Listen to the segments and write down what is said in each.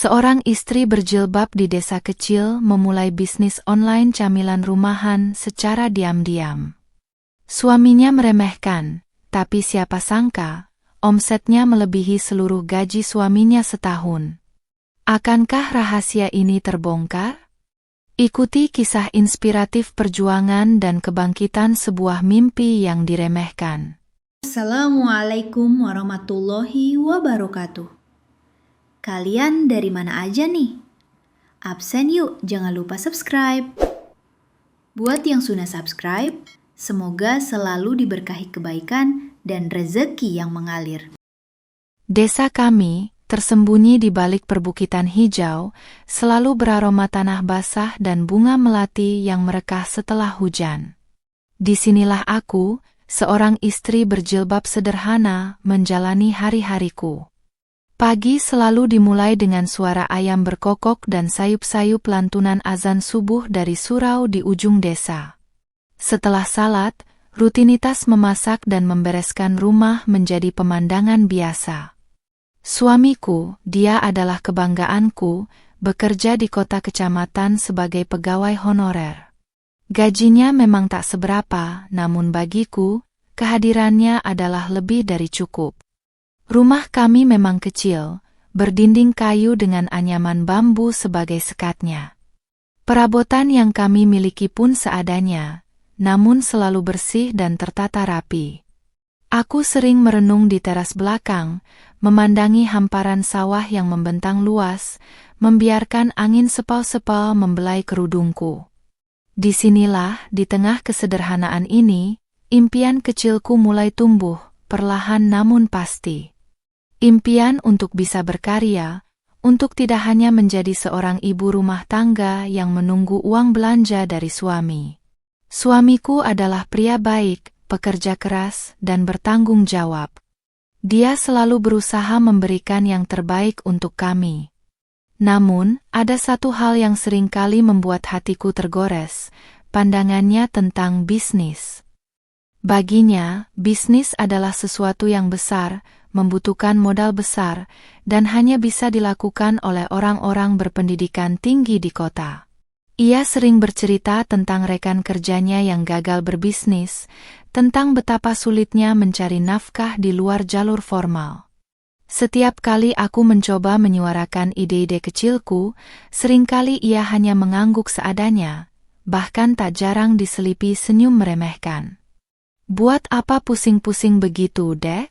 Seorang istri berjilbab di desa kecil memulai bisnis online camilan rumahan secara diam-diam. Suaminya meremehkan, tapi siapa sangka, omsetnya melebihi seluruh gaji suaminya setahun. Akankah rahasia ini terbongkar? Ikuti kisah inspiratif perjuangan dan kebangkitan sebuah mimpi yang diremehkan. Assalamualaikum warahmatullahi wabarakatuh. Kalian dari mana aja nih? Absen yuk, jangan lupa subscribe. Buat yang sudah subscribe, semoga selalu diberkahi kebaikan dan rezeki yang mengalir. Desa kami, tersembunyi di balik perbukitan hijau, selalu beraroma tanah basah dan bunga melati yang merekah setelah hujan. Disinilah aku, seorang istri berjilbab sederhana, menjalani hari-hariku. Pagi selalu dimulai dengan suara ayam berkokok dan sayup-sayup lantunan azan subuh dari surau di ujung desa. Setelah salat, rutinitas memasak dan membereskan rumah menjadi pemandangan biasa. Suamiku, dia adalah kebanggaanku, bekerja di kota kecamatan sebagai pegawai honorer. Gajinya memang tak seberapa, namun bagiku, kehadirannya adalah lebih dari cukup. Rumah kami memang kecil, berdinding kayu dengan anyaman bambu sebagai sekatnya. Perabotan yang kami miliki pun seadanya, namun selalu bersih dan tertata rapi. Aku sering merenung di teras belakang, memandangi hamparan sawah yang membentang luas, membiarkan angin sepau-sepau membelai kerudungku. Disinilah, di tengah kesederhanaan ini, impian kecilku mulai tumbuh, perlahan namun pasti. Impian untuk bisa berkarya, untuk tidak hanya menjadi seorang ibu rumah tangga yang menunggu uang belanja dari suami. Suamiku adalah pria baik, pekerja keras, dan bertanggung jawab. Dia selalu berusaha memberikan yang terbaik untuk kami. Namun, ada satu hal yang seringkali membuat hatiku tergores, pandangannya tentang bisnis. Baginya, bisnis adalah sesuatu yang besar, membutuhkan modal besar, dan hanya bisa dilakukan oleh orang-orang berpendidikan tinggi di kota. Ia sering bercerita tentang rekan kerjanya yang gagal berbisnis, tentang betapa sulitnya mencari nafkah di luar jalur formal. Setiap kali aku mencoba menyuarakan ide-ide kecilku, seringkali ia hanya mengangguk seadanya, bahkan tak jarang diselipi senyum meremehkan. "Buat apa pusing-pusing begitu, Dek?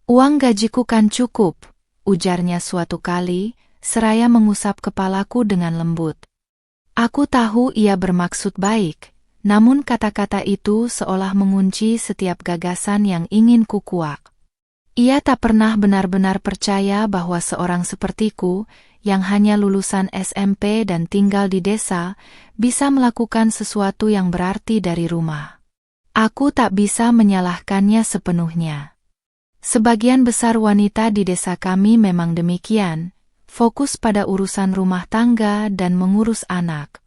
Uang gajiku kan cukup," ujarnya suatu kali, seraya mengusap kepalaku dengan lembut. Aku tahu ia bermaksud baik, namun kata-kata itu seolah mengunci setiap gagasan yang ingin kukuak. Ia tak pernah benar-benar percaya bahwa seorang sepertiku, yang hanya lulusan SMP dan tinggal di desa, bisa melakukan sesuatu yang berarti dari rumah. Aku tak bisa menyalahkannya sepenuhnya. Sebagian besar wanita di desa kami memang demikian, fokus pada urusan rumah tangga dan mengurus anak.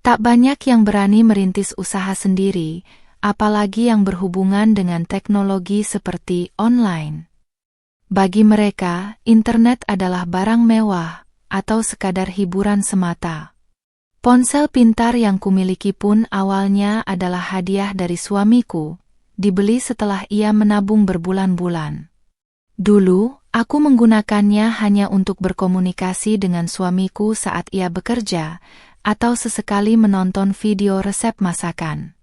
Tak banyak yang berani merintis usaha sendiri, apalagi yang berhubungan dengan teknologi seperti online. Bagi mereka, internet adalah barang mewah, atau sekadar hiburan semata. Ponsel pintar yang kumiliki pun awalnya adalah hadiah dari suamiku, dibeli setelah ia menabung berbulan-bulan. Dulu, aku menggunakannya hanya untuk berkomunikasi dengan suamiku saat ia bekerja, atau sesekali menonton video resep masakan.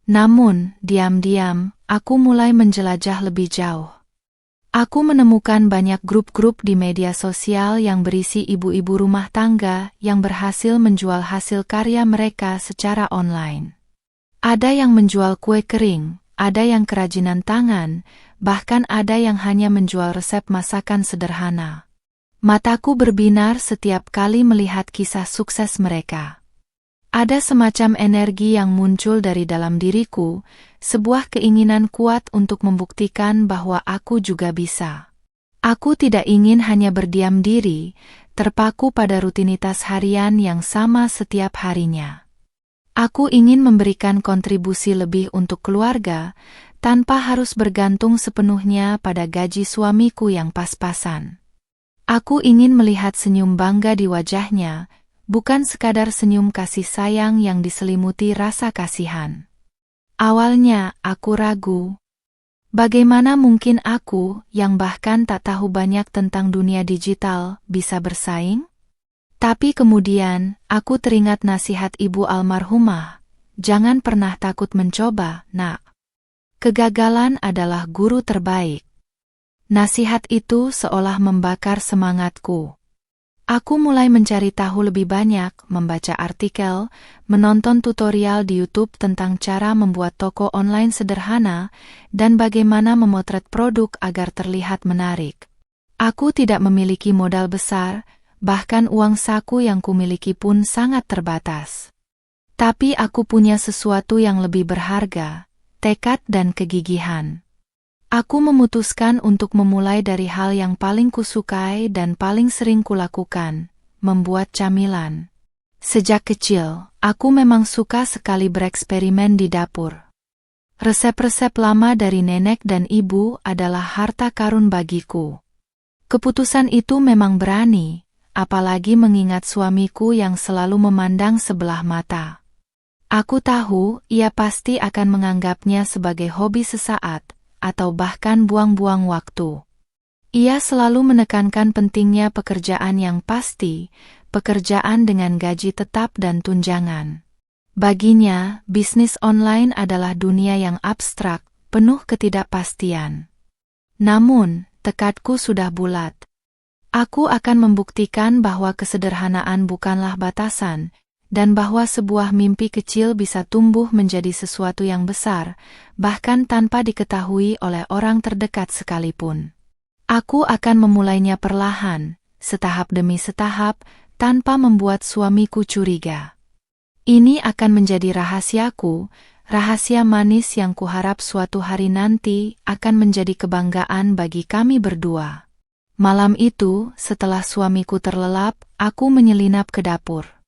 Namun, diam-diam, aku mulai menjelajah lebih jauh. Aku menemukan banyak grup-grup di media sosial yang berisi ibu-ibu rumah tangga yang berhasil menjual hasil karya mereka secara online. Ada yang menjual kue kering, ada yang kerajinan tangan, bahkan ada yang hanya menjual resep masakan sederhana. Mataku berbinar setiap kali melihat kisah sukses mereka. Ada semacam energi yang muncul dari dalam diriku, sebuah keinginan kuat untuk membuktikan bahwa aku juga bisa. Aku tidak ingin hanya berdiam diri, terpaku pada rutinitas harian yang sama setiap harinya. Aku ingin memberikan kontribusi lebih untuk keluarga, tanpa harus bergantung sepenuhnya pada gaji suamiku yang pas-pasan. Aku ingin melihat senyum bangga di wajahnya, bukan sekadar senyum kasih sayang yang diselimuti rasa kasihan. Awalnya, aku ragu. Bagaimana mungkin aku, yang bahkan tak tahu banyak tentang dunia digital, bisa bersaing? Tapi kemudian, aku teringat nasihat ibu almarhumah, jangan pernah takut mencoba, nak. Kegagalan adalah guru terbaik. Nasihat itu seolah membakar semangatku. Aku mulai mencari tahu lebih banyak, membaca artikel, menonton tutorial di YouTube tentang cara membuat toko online sederhana, dan bagaimana memotret produk agar terlihat menarik. Aku tidak memiliki modal besar, bahkan uang saku yang kumiliki pun sangat terbatas. Tapi aku punya sesuatu yang lebih berharga, tekad dan kegigihan. Aku memutuskan untuk memulai dari hal yang paling kusukai dan paling sering kulakukan, membuat camilan. Sejak kecil, aku memang suka sekali bereksperimen di dapur. Resep-resep lama dari nenek dan ibu adalah harta karun bagiku. Keputusan itu memang berani, apalagi mengingat suamiku yang selalu memandang sebelah mata. Aku tahu ia pasti akan menganggapnya sebagai hobi sesaat, atau bahkan buang-buang waktu. Ia selalu menekankan pentingnya pekerjaan yang pasti, pekerjaan dengan gaji tetap dan tunjangan. Baginya, bisnis online adalah dunia yang abstrak, penuh ketidakpastian. Namun, tekadku sudah bulat. Aku akan membuktikan bahwa kesederhanaan bukanlah batasan, dan bahwa sebuah mimpi kecil bisa tumbuh menjadi sesuatu yang besar, bahkan tanpa diketahui oleh orang terdekat sekalipun. Aku akan memulainya perlahan, setahap demi setahap, tanpa membuat suamiku curiga. Ini akan menjadi rahasiaku, rahasia manis yang kuharap suatu hari nanti akan menjadi kebanggaan bagi kami berdua. Malam itu, setelah suamiku terlelap, aku menyelinap ke dapur.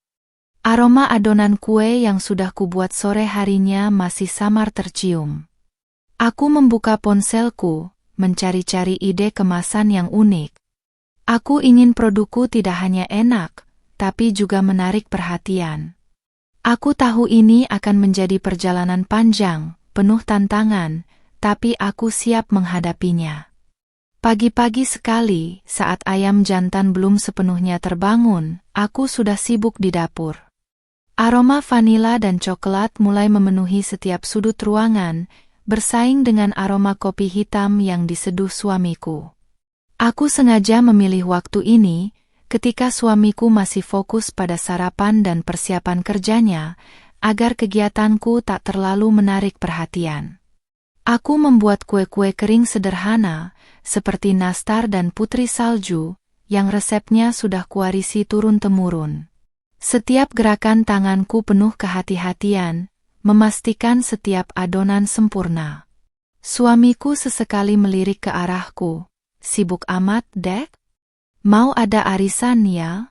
Aroma adonan kue yang sudah kubuat sore harinya masih samar tercium. Aku membuka ponselku, mencari-cari ide kemasan yang unik. Aku ingin produkku tidak hanya enak, tapi juga menarik perhatian. Aku tahu ini akan menjadi perjalanan panjang, penuh tantangan, tapi aku siap menghadapinya. Pagi-pagi sekali, saat ayam jantan belum sepenuhnya terbangun, aku sudah sibuk di dapur. Aroma vanila dan coklat mulai memenuhi setiap sudut ruangan, bersaing dengan aroma kopi hitam yang diseduh suamiku. Aku sengaja memilih waktu ini, ketika suamiku masih fokus pada sarapan dan persiapan kerjanya, agar kegiatanku tak terlalu menarik perhatian. Aku membuat kue-kue kering sederhana, seperti nastar dan putri salju, yang resepnya sudah kuwarisi turun-temurun. Setiap gerakan tanganku penuh kehati-hatian, memastikan setiap adonan sempurna. Suamiku sesekali melirik ke arahku. Sibuk amat, Dek? Mau ada arisan ya?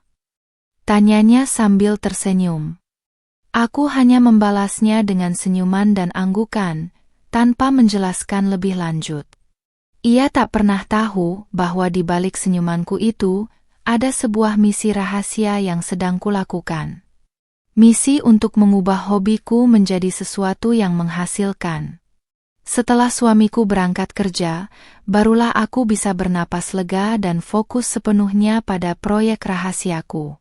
Tanyanya sambil tersenyum. Aku hanya membalasnya dengan senyuman dan anggukan, tanpa menjelaskan lebih lanjut. Ia tak pernah tahu bahwa di balik senyumanku itu, ada sebuah misi rahasia yang sedang kulakukan. Misi untuk mengubah hobiku menjadi sesuatu yang menghasilkan. Setelah suamiku berangkat kerja, barulah aku bisa bernapas lega dan fokus sepenuhnya pada proyek rahasiaku.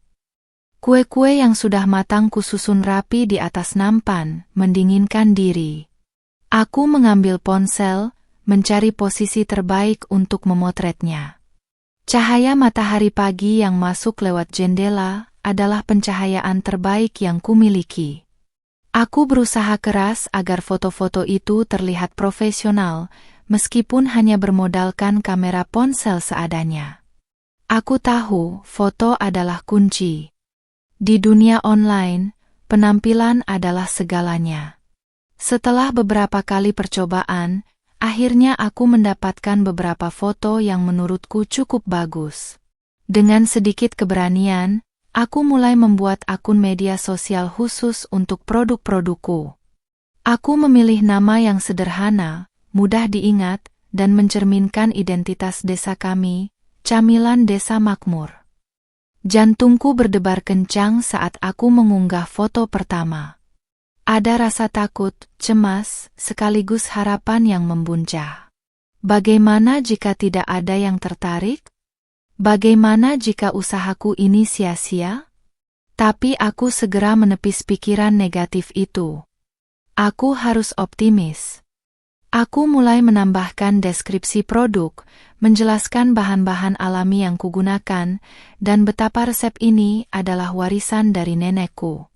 Kue-kue yang sudah matang kususun rapi di atas nampan, mendinginkan diri. Aku mengambil ponsel, mencari posisi terbaik untuk memotretnya. Cahaya matahari pagi yang masuk lewat jendela adalah pencahayaan terbaik yang kumiliki. Aku berusaha keras agar foto-foto itu terlihat profesional, meskipun hanya bermodalkan kamera ponsel seadanya. Aku tahu foto adalah kunci. Di dunia online, penampilan adalah segalanya. Setelah beberapa kali percobaan, akhirnya aku mendapatkan beberapa foto yang menurutku cukup bagus. Dengan sedikit keberanian, aku mulai membuat akun media sosial khusus untuk produk-produkku. Aku memilih nama yang sederhana, mudah diingat, dan mencerminkan identitas desa kami, camilan desa makmur. Jantungku berdebar kencang saat aku mengunggah foto pertama. Ada rasa takut, cemas, sekaligus harapan yang membuncah. Bagaimana jika tidak ada yang tertarik? Bagaimana jika usahaku ini sia-sia? Tapi aku segera menepis pikiran negatif itu. Aku harus optimis. Aku mulai menambahkan deskripsi produk, menjelaskan bahan-bahan alami yang kugunakan, dan betapa resep ini adalah warisan dari nenekku.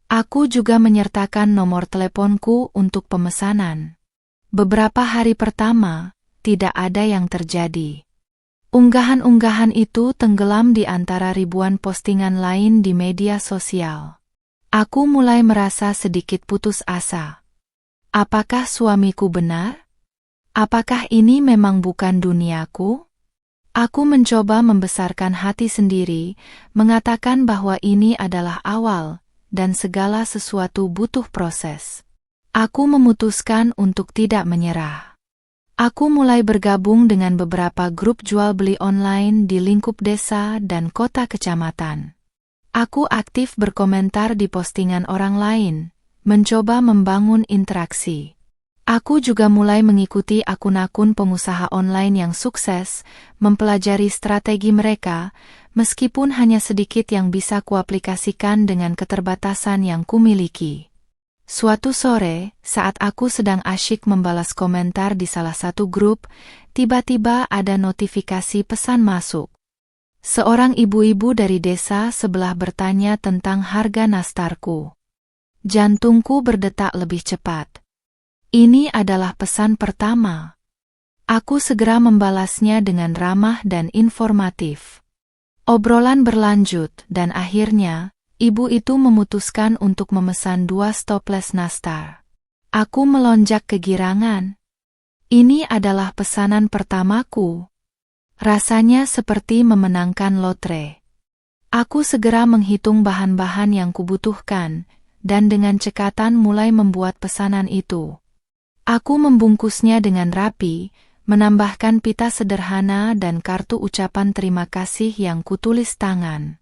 Aku juga menyertakan nomor teleponku untuk pemesanan. Beberapa hari pertama, tidak ada yang terjadi. Unggahan-unggahan itu tenggelam di antara ribuan postingan lain di media sosial. Aku mulai merasa sedikit putus asa. Apakah suamiku benar? Apakah ini memang bukan duniaku? Aku mencoba membesarkan hati sendiri, mengatakan bahwa ini adalah awal, dan segala sesuatu butuh proses. Aku memutuskan untuk tidak menyerah. Aku mulai bergabung dengan beberapa grup jual-beli online di lingkup desa dan kota kecamatan. Aku aktif berkomentar di postingan orang lain, mencoba membangun interaksi. Aku juga mulai mengikuti akun-akun pengusaha online yang sukses, mempelajari strategi mereka, meskipun hanya sedikit yang bisa kuaplikasikan dengan keterbatasan yang kumiliki. Suatu sore, saat aku sedang asyik membalas komentar di salah satu grup, tiba-tiba ada notifikasi pesan masuk. Seorang ibu-ibu dari desa sebelah bertanya tentang harga nastarku. Jantungku berdetak lebih cepat. Ini adalah pesan pertama. Aku segera membalasnya dengan ramah dan informatif. Obrolan berlanjut dan akhirnya, ibu itu memutuskan untuk memesan 2 stoples nastar. Aku melonjak kegirangan. Ini adalah pesanan pertamaku. Rasanya seperti memenangkan lotre. Aku segera menghitung bahan-bahan yang kubutuhkan, dan dengan cekatan mulai membuat pesanan itu. Aku membungkusnya dengan rapi, menambahkan pita sederhana dan kartu ucapan terima kasih yang kutulis tangan.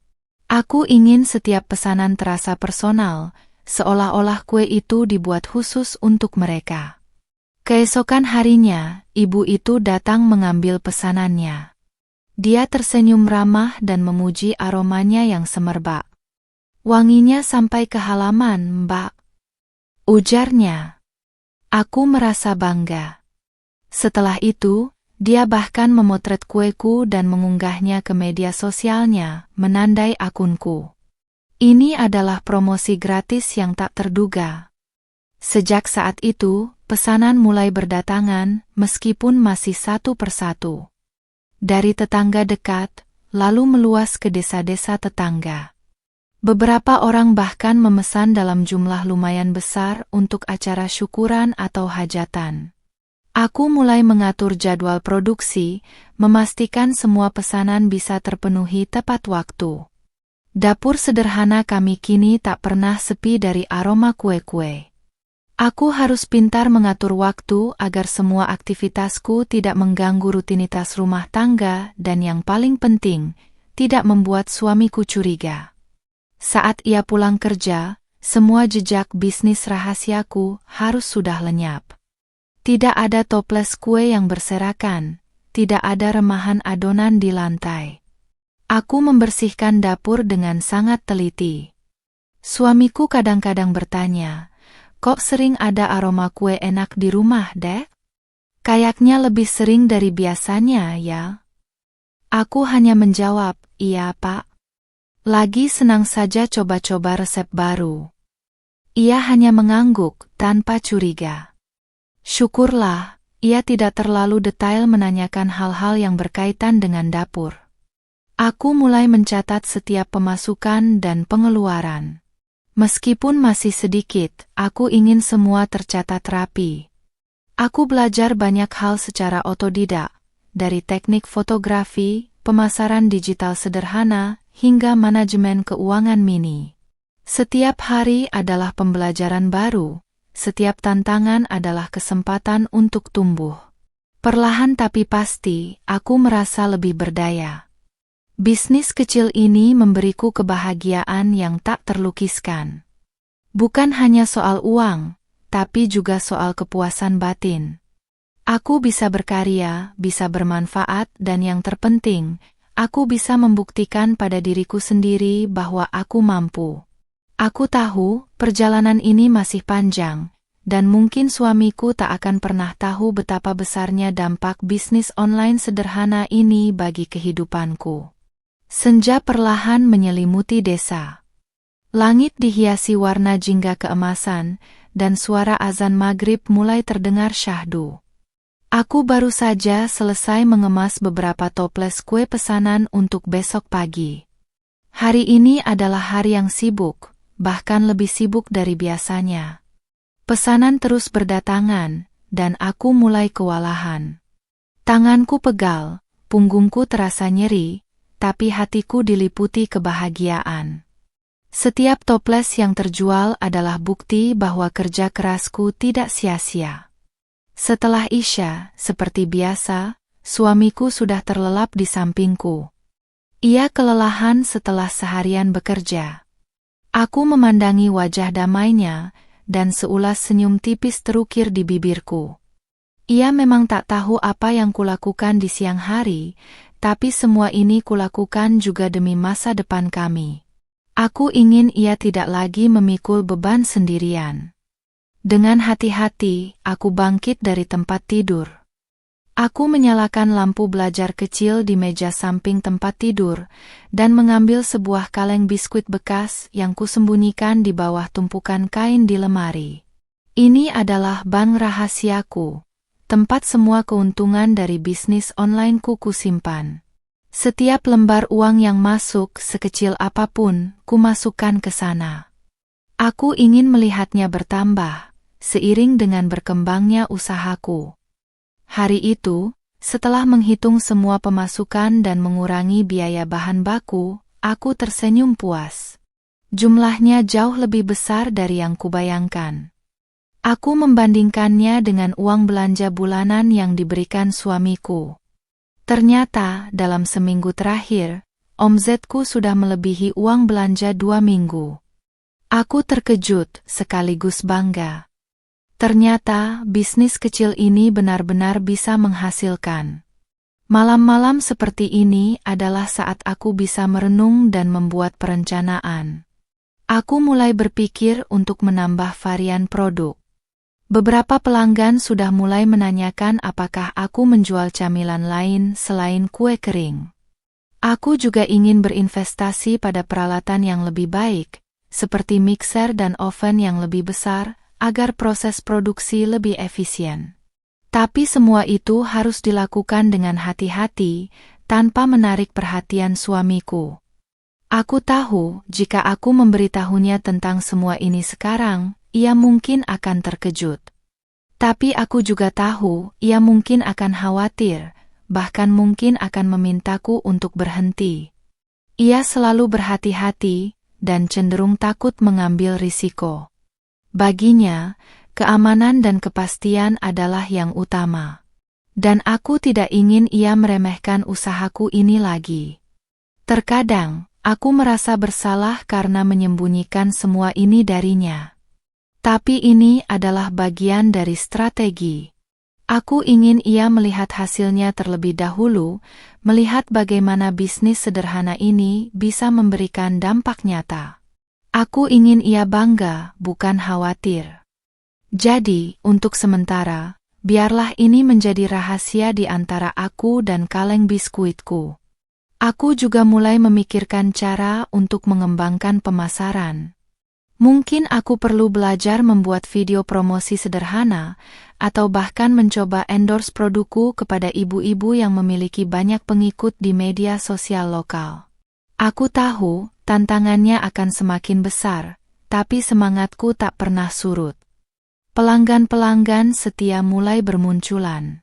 Aku ingin setiap pesanan terasa personal, seolah-olah kue itu dibuat khusus untuk mereka. Keesokan harinya, ibu itu datang mengambil pesanannya. Dia tersenyum ramah dan memuji aromanya yang semerbak. "Wanginya sampai ke halaman, Mbak," ujarnya. Aku merasa bangga. Setelah itu, dia bahkan memotret kueku dan mengunggahnya ke media sosialnya, menandai akunku. Ini adalah promosi gratis yang tak terduga. Sejak saat itu, pesanan mulai berdatangan, meskipun masih satu persatu. Dari tetangga dekat, lalu meluas ke desa-desa tetangga. Beberapa orang bahkan memesan dalam jumlah lumayan besar untuk acara syukuran atau hajatan. Aku mulai mengatur jadwal produksi, memastikan semua pesanan bisa terpenuhi tepat waktu. Dapur sederhana kami kini tak pernah sepi dari aroma kue-kue. Aku harus pintar mengatur waktu agar semua aktivitasku tidak mengganggu rutinitas rumah tangga dan yang paling penting, tidak membuat suamiku curiga. Saat ia pulang kerja, semua jejak bisnis rahasiaku harus sudah lenyap. Tidak ada toples kue yang berserakan, tidak ada remahan adonan di lantai. Aku membersihkan dapur dengan sangat teliti. Suamiku kadang-kadang bertanya, "Kok sering ada aroma kue enak di rumah, Dek?" "Kayaknya lebih sering dari biasanya, ya." Aku hanya menjawab, "Iya, Pak. Lagi senang saja coba-coba resep baru." Ia hanya mengangguk tanpa curiga. Syukurlah, ia tidak terlalu detail menanyakan hal-hal yang berkaitan dengan dapur. Aku mulai mencatat setiap pemasukan dan pengeluaran. Meskipun masih sedikit, aku ingin semua tercatat rapi. Aku belajar banyak hal secara otodidak, dari teknik fotografi, pemasaran digital sederhana, hingga manajemen keuangan mini. Setiap hari adalah pembelajaran baru, setiap tantangan adalah kesempatan untuk tumbuh. Perlahan tapi pasti, aku merasa lebih berdaya. Bisnis kecil ini memberiku kebahagiaan yang tak terlukiskan. Bukan hanya soal uang, tapi juga soal kepuasan batin. Aku bisa berkarya, bisa bermanfaat, dan yang terpenting, aku bisa membuktikan pada diriku sendiri bahwa aku mampu. Aku tahu, perjalanan ini masih panjang, dan mungkin suamiku tak akan pernah tahu betapa besarnya dampak bisnis online sederhana ini bagi kehidupanku. Senja perlahan menyelimuti desa. Langit dihiasi warna jingga keemasan, dan suara azan maghrib mulai terdengar syahdu. Aku baru saja selesai mengemas beberapa toples kue pesanan untuk besok pagi. Hari ini adalah hari yang sibuk, bahkan lebih sibuk dari biasanya. Pesanan terus berdatangan, dan aku mulai kewalahan. Tanganku pegal, punggungku terasa nyeri, tapi hatiku diliputi kebahagiaan. Setiap toples yang terjual adalah bukti bahwa kerja kerasku tidak sia-sia. Setelah Isya, seperti biasa, suamiku sudah terlelap di sampingku. Ia kelelahan setelah seharian bekerja. Aku memandangi wajah damainya, dan seulas senyum tipis terukir di bibirku. Ia memang tak tahu apa yang kulakukan di siang hari, tapi semua ini kulakukan juga demi masa depan kami. Aku ingin ia tidak lagi memikul beban sendirian. Dengan hati-hati, aku bangkit dari tempat tidur. Aku menyalakan lampu belajar kecil di meja samping tempat tidur, dan mengambil sebuah kaleng biskuit bekas yang kusembunyikan di bawah tumpukan kain di lemari. Ini adalah bank rahasiaku, tempat semua keuntungan dari bisnis onlineku kusimpan. Setiap lembar uang yang masuk, sekecil apapun, kumasukkan ke sana. Aku ingin melihatnya bertambah, seiring dengan berkembangnya usahaku. Hari itu, setelah menghitung semua pemasukan dan mengurangi biaya bahan baku, aku tersenyum puas. Jumlahnya jauh lebih besar dari yang kubayangkan. Aku membandingkannya dengan uang belanja bulanan yang diberikan suamiku. Ternyata, dalam seminggu terakhir, omzetku sudah melebihi uang belanja 2 minggu. Aku terkejut sekaligus bangga. Ternyata, bisnis kecil ini benar-benar bisa menghasilkan. Malam-malam seperti ini adalah saat aku bisa merenung dan membuat perencanaan. Aku mulai berpikir untuk menambah varian produk. Beberapa pelanggan sudah mulai menanyakan apakah aku menjual camilan lain selain kue kering. Aku juga ingin berinvestasi pada peralatan yang lebih baik, seperti mixer dan oven yang lebih besar, agar proses produksi lebih efisien. Tapi semua itu harus dilakukan dengan hati-hati, tanpa menarik perhatian suamiku. Aku tahu, jika aku memberitahunya tentang semua ini sekarang, ia mungkin akan terkejut. Tapi aku juga tahu, ia mungkin akan khawatir, bahkan mungkin akan memintaku untuk berhenti. Ia selalu berhati-hati, dan cenderung takut mengambil risiko. Baginya, keamanan dan kepastian adalah yang utama. Dan aku tidak ingin ia meremehkan usahaku ini lagi. Terkadang, aku merasa bersalah karena menyembunyikan semua ini darinya. Tapi ini adalah bagian dari strategi. Aku ingin ia melihat hasilnya terlebih dahulu, melihat bagaimana bisnis sederhana ini bisa memberikan dampak nyata. Aku ingin ia bangga, bukan khawatir. Jadi, untuk sementara, biarlah ini menjadi rahasia di antara aku dan kaleng biskuitku. Aku juga mulai memikirkan cara untuk mengembangkan pemasaran. Mungkin aku perlu belajar membuat video promosi sederhana, atau bahkan mencoba endorse produkku kepada ibu-ibu yang memiliki banyak pengikut di media sosial lokal. Aku tahu, tantangannya akan semakin besar, tapi semangatku tak pernah surut. Pelanggan-pelanggan setia mulai bermunculan.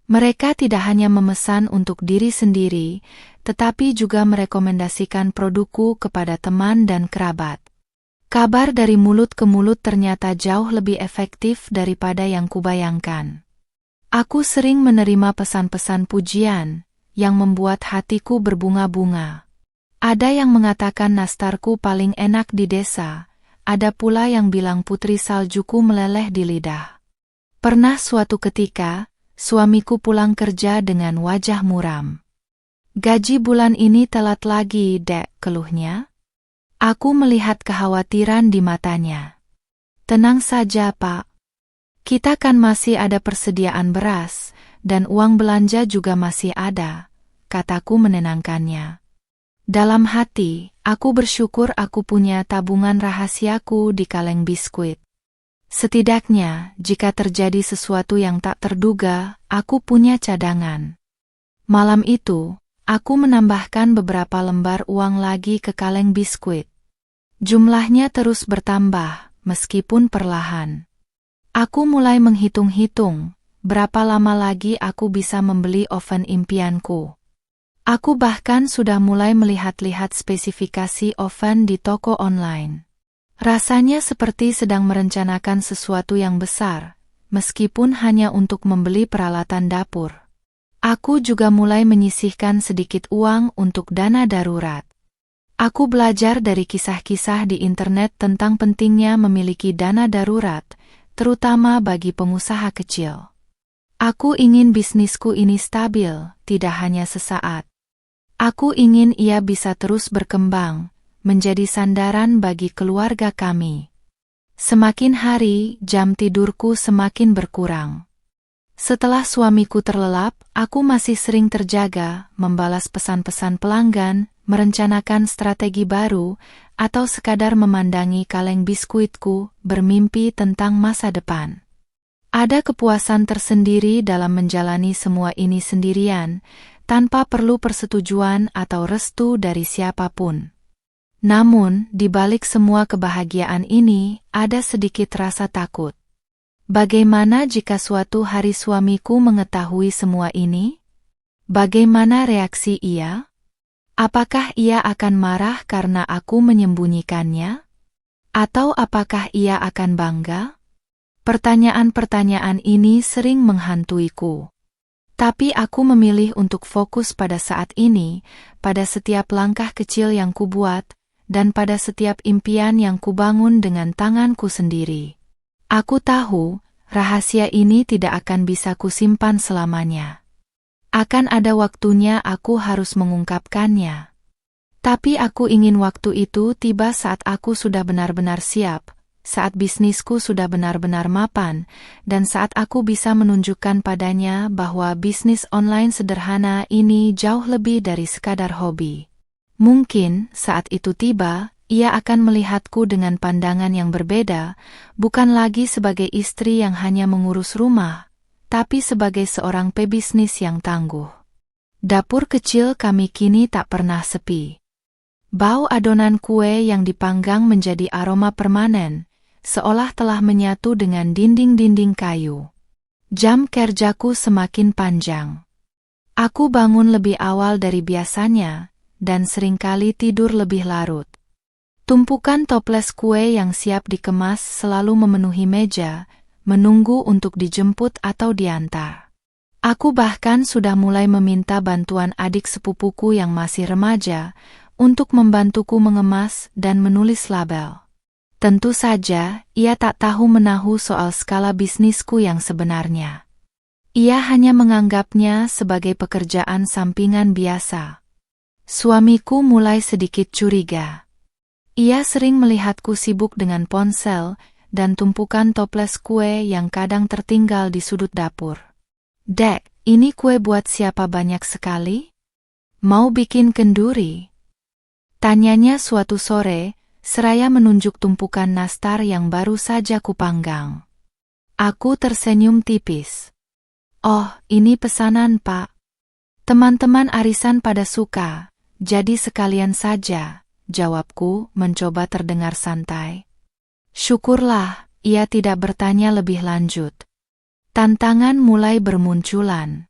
Mereka tidak hanya memesan untuk diri sendiri, tetapi juga merekomendasikan produkku kepada teman dan kerabat. Kabar dari mulut ke mulut ternyata jauh lebih efektif daripada yang kubayangkan. Aku sering menerima pesan-pesan pujian yang membuat hatiku berbunga-bunga. Ada yang mengatakan nastarku paling enak di desa, ada pula yang bilang putri saljuku meleleh di lidah. Pernah suatu ketika, suamiku pulang kerja dengan wajah muram. "Gaji bulan ini telat lagi, Dek," keluhnya. Aku melihat kekhawatiran di matanya. "Tenang saja, Pak. Kita kan masih ada persediaan beras, dan uang belanja juga masih ada," kataku menenangkannya. Dalam hati, aku bersyukur aku punya tabungan rahasiaku di kaleng biskuit. Setidaknya, jika terjadi sesuatu yang tak terduga, aku punya cadangan. Malam itu, aku menambahkan beberapa lembar uang lagi ke kaleng biskuit. Jumlahnya terus bertambah, meskipun perlahan. Aku mulai menghitung-hitung, berapa lama lagi aku bisa membeli oven impianku. Aku bahkan sudah mulai melihat-lihat spesifikasi oven di toko online. Rasanya seperti sedang merencanakan sesuatu yang besar, meskipun hanya untuk membeli peralatan dapur. Aku juga mulai menyisihkan sedikit uang untuk dana darurat. Aku belajar dari kisah-kisah di internet tentang pentingnya memiliki dana darurat, terutama bagi pengusaha kecil. Aku ingin bisnisku ini stabil, tidak hanya sesaat. Aku ingin ia bisa terus berkembang, menjadi sandaran bagi keluarga kami. Semakin hari, jam tidurku semakin berkurang. Setelah suamiku terlelap, aku masih sering terjaga, membalas pesan-pesan pelanggan, merencanakan strategi baru, atau sekadar memandangi kaleng biskuitku, bermimpi tentang masa depan. Ada kepuasan tersendiri dalam menjalani semua ini sendirian, tanpa perlu persetujuan atau restu dari siapapun. Namun, di balik semua kebahagiaan ini, ada sedikit rasa takut. Bagaimana jika suatu hari suamiku mengetahui semua ini? Bagaimana reaksi ia? Apakah ia akan marah karena aku menyembunyikannya? Atau apakah ia akan bangga? Pertanyaan-pertanyaan ini sering menghantuiku. Tapi aku memilih untuk fokus pada saat ini, pada setiap langkah kecil yang kubuat, dan pada setiap impian yang kubangun dengan tanganku sendiri. Aku tahu, rahasia ini tidak akan bisa kusimpan selamanya. Akan ada waktunya aku harus mengungkapkannya. Tapi aku ingin waktu itu tiba saat aku sudah benar-benar siap, saat bisnisku sudah benar-benar mapan, dan saat aku bisa menunjukkan padanya bahwa bisnis online sederhana ini jauh lebih dari sekadar hobi. Mungkin saat itu tiba, ia akan melihatku dengan pandangan yang berbeda, bukan lagi sebagai istri yang hanya mengurus rumah, tapi sebagai seorang pebisnis yang tangguh. Dapur kecil kami kini tak pernah sepi. Bau adonan kue yang dipanggang menjadi aroma permanen, seolah telah menyatu dengan dinding-dinding kayu. Jam kerjaku semakin panjang. Aku bangun lebih awal dari biasanya, dan seringkali tidur lebih larut. Tumpukan toples kue yang siap dikemas selalu memenuhi meja, menunggu untuk dijemput atau diantar. Aku bahkan sudah mulai meminta bantuan adik sepupuku yang masih remaja, untuk membantuku mengemas dan menulis label. Tentu saja, ia tak tahu menahu soal skala bisnisku yang sebenarnya. Ia hanya menganggapnya sebagai pekerjaan sampingan biasa. Suamiku mulai sedikit curiga. Ia sering melihatku sibuk dengan ponsel, dan tumpukan toples kue yang kadang tertinggal di sudut dapur. "Dek, ini kue buat siapa banyak sekali? Mau bikin kenduri?" tanyanya suatu sore, seraya menunjuk tumpukan nastar yang baru saja kupanggang. Aku tersenyum tipis. "Oh, ini pesanan, Pak. Teman-teman arisan pada suka, jadi sekalian saja," jawabku mencoba terdengar santai. Syukurlah, ia tidak bertanya lebih lanjut. Tantangan mulai bermunculan.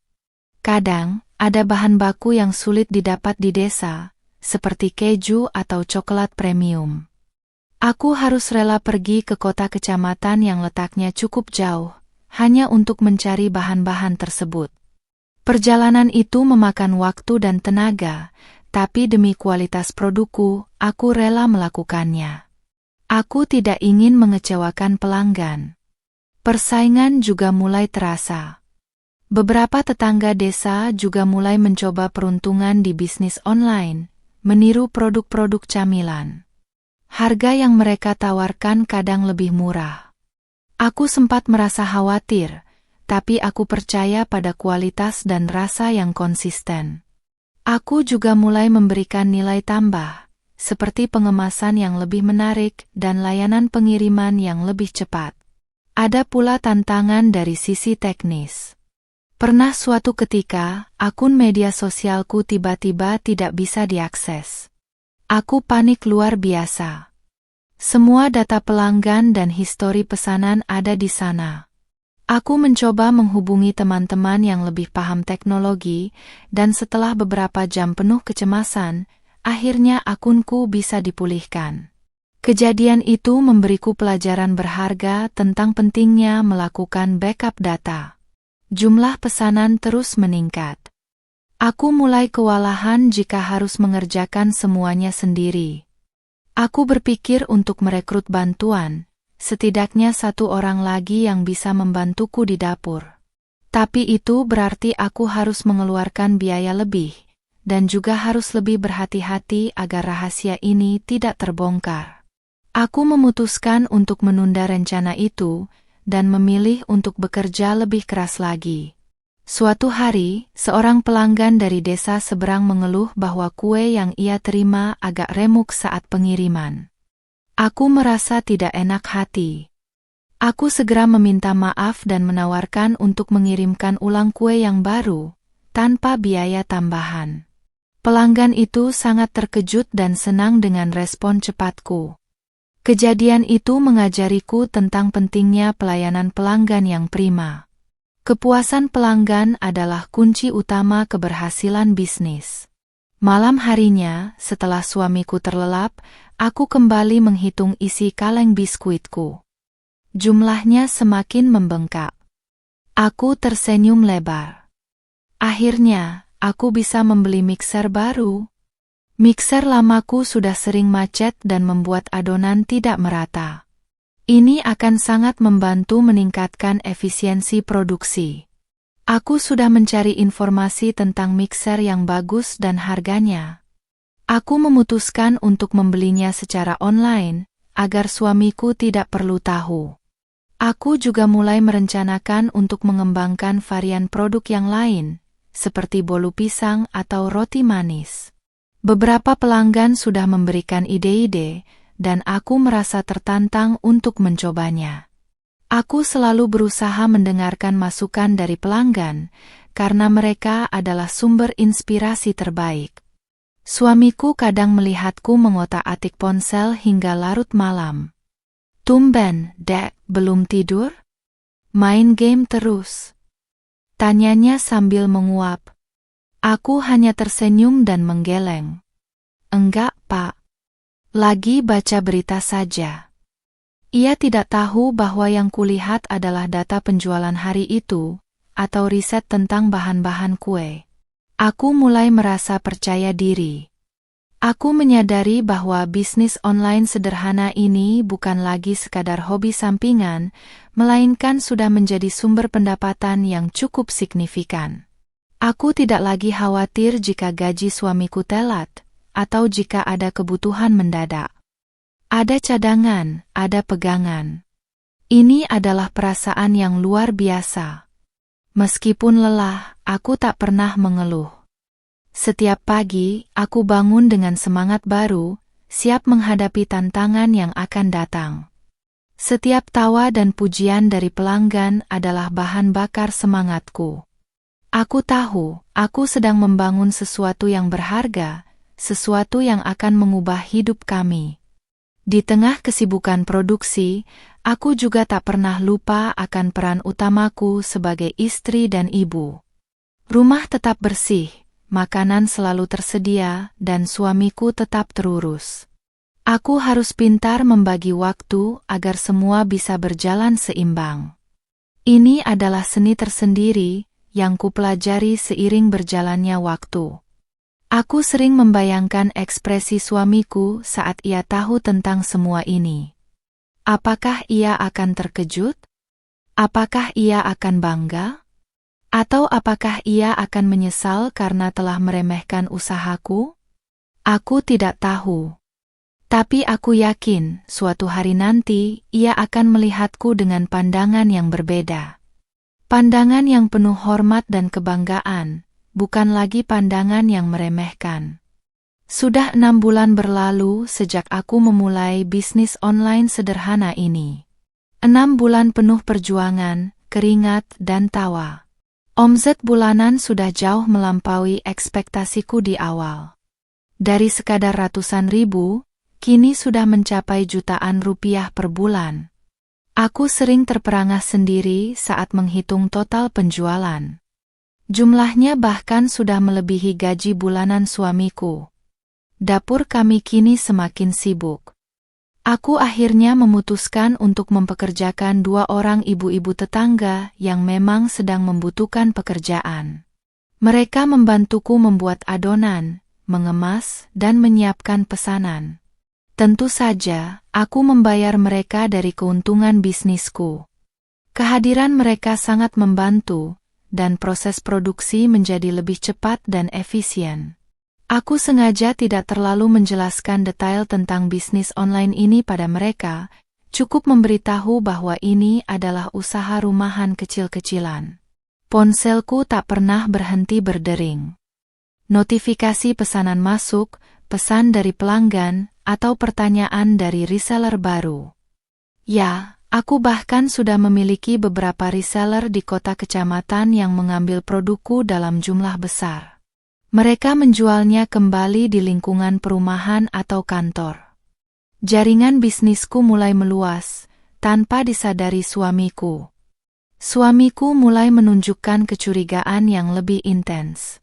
Kadang, ada bahan baku yang sulit didapat di desa, seperti keju atau coklat premium. Aku harus rela pergi ke kota kecamatan yang letaknya cukup jauh, hanya untuk mencari bahan-bahan tersebut. Perjalanan itu memakan waktu dan tenaga, tapi demi kualitas produkku, aku rela melakukannya. Aku tidak ingin mengecewakan pelanggan. Persaingan juga mulai terasa. Beberapa tetangga desa juga mulai mencoba peruntungan di bisnis online, meniru produk-produk camilan. Harga yang mereka tawarkan kadang lebih murah. Aku sempat merasa khawatir, tapi aku percaya pada kualitas dan rasa yang konsisten. Aku juga mulai memberikan nilai tambah, seperti pengemasan yang lebih menarik dan layanan pengiriman yang lebih cepat. Ada pula tantangan dari sisi teknis. Pernah suatu ketika, akun media sosialku tiba-tiba tidak bisa diakses. Aku panik luar biasa. Semua data pelanggan dan histori pesanan ada di sana. Aku mencoba menghubungi teman-teman yang lebih paham teknologi, dan setelah beberapa jam penuh kecemasan, akhirnya akunku bisa dipulihkan. Kejadian itu memberiku pelajaran berharga tentang pentingnya melakukan backup data. Jumlah pesanan terus meningkat. Aku mulai kewalahan jika harus mengerjakan semuanya sendiri. Aku berpikir untuk merekrut bantuan, setidaknya satu orang lagi yang bisa membantuku di dapur. Tapi itu berarti aku harus mengeluarkan biaya lebih, dan juga harus lebih berhati-hati agar rahasia ini tidak terbongkar. Aku memutuskan untuk menunda rencana itu, dan memilih untuk bekerja lebih keras lagi. Suatu hari, seorang pelanggan dari desa seberang mengeluh bahwa kue yang ia terima agak remuk saat pengiriman. Aku merasa tidak enak hati. Aku segera meminta maaf dan menawarkan untuk mengirimkan ulang kue yang baru, tanpa biaya tambahan. Pelanggan itu sangat terkejut dan senang dengan respon cepatku. Kejadian itu mengajariku tentang pentingnya pelayanan pelanggan yang prima. Kepuasan pelanggan adalah kunci utama keberhasilan bisnis. Malam harinya, setelah suamiku terlelap, aku kembali menghitung isi kaleng biskuitku. Jumlahnya semakin membengkak. Aku tersenyum lebar. Akhirnya, aku bisa membeli mixer baru. Mixer lamaku sudah sering macet dan membuat adonan tidak merata. Ini akan sangat membantu meningkatkan efisiensi produksi. Aku sudah mencari informasi tentang mixer yang bagus dan harganya. Aku memutuskan untuk membelinya secara online, agar suamiku tidak perlu tahu. Aku juga mulai merencanakan untuk mengembangkan varian produk yang lain, seperti bolu pisang atau roti manis. Beberapa pelanggan sudah memberikan ide-ide, dan aku merasa tertantang untuk mencobanya. Aku selalu berusaha mendengarkan masukan dari pelanggan, karena mereka adalah sumber inspirasi terbaik. Suamiku kadang melihatku mengotak-atik ponsel hingga larut malam. "Tumben, Dek, belum tidur? Main game terus?" tanyanya sambil menguap. Aku hanya tersenyum dan menggeleng. "Enggak, Pak. Lagi baca berita saja." Ia tidak tahu bahwa yang kulihat adalah data penjualan hari itu, atau riset tentang bahan-bahan kue. Aku mulai merasa percaya diri. Aku menyadari bahwa bisnis online sederhana ini bukan lagi sekadar hobi sampingan, melainkan sudah menjadi sumber pendapatan yang cukup signifikan. Aku tidak lagi khawatir jika gaji suamiku telat, atau jika ada kebutuhan mendadak. Ada cadangan, ada pegangan. Ini adalah perasaan yang luar biasa. Meskipun lelah, aku tak pernah mengeluh. Setiap pagi, aku bangun dengan semangat baru, siap menghadapi tantangan yang akan datang. Setiap tawa dan pujian dari pelanggan adalah bahan bakar semangatku. Aku tahu, aku sedang membangun sesuatu yang berharga, sesuatu yang akan mengubah hidup kami. Di tengah kesibukan produksi, aku juga tak pernah lupa akan peran utamaku sebagai istri dan ibu. Rumah tetap bersih, makanan selalu tersedia, dan suamiku tetap terurus. Aku harus pintar membagi waktu agar semua bisa berjalan seimbang. Ini adalah seni tersendiri yang kupelajari seiring berjalannya waktu. Aku sering membayangkan ekspresi suamiku saat ia tahu tentang semua ini. Apakah ia akan terkejut? Apakah ia akan bangga? Atau apakah ia akan menyesal karena telah meremehkan usahaku? Aku tidak tahu. Tapi aku yakin suatu hari nanti ia akan melihatku dengan pandangan yang berbeda. Pandangan yang penuh hormat dan kebanggaan, bukan lagi pandangan yang meremehkan. Sudah 6 bulan berlalu sejak aku memulai bisnis online sederhana ini. 6 bulan penuh perjuangan, keringat, dan tawa. Omset bulanan sudah jauh melampaui ekspektasiku di awal. Dari sekadar ratusan ribu, kini sudah mencapai jutaan rupiah per bulan. Aku sering terperangah sendiri saat menghitung total penjualan. Jumlahnya bahkan sudah melebihi gaji bulanan suamiku. Dapur kami kini semakin sibuk. Aku akhirnya memutuskan untuk mempekerjakan 2 orang ibu-ibu tetangga yang memang sedang membutuhkan pekerjaan. Mereka membantuku membuat adonan, mengemas, dan menyiapkan pesanan. Tentu saja, aku membayar mereka dari keuntungan bisnisku. Kehadiran mereka sangat membantu, dan proses produksi menjadi lebih cepat dan efisien. Aku sengaja tidak terlalu menjelaskan detail tentang bisnis online ini pada mereka, cukup memberitahu bahwa ini adalah usaha rumahan kecil-kecilan. Ponselku tak pernah berhenti berdering. Notifikasi pesanan masuk, pesan dari pelanggan, atau pertanyaan dari reseller baru. Ya, aku bahkan sudah memiliki beberapa reseller di kota kecamatan yang mengambil produkku dalam jumlah besar. Mereka menjualnya kembali di lingkungan perumahan atau kantor. Jaringan bisnisku mulai meluas, tanpa disadari suamiku. Suamiku mulai menunjukkan kecurigaan yang lebih intens.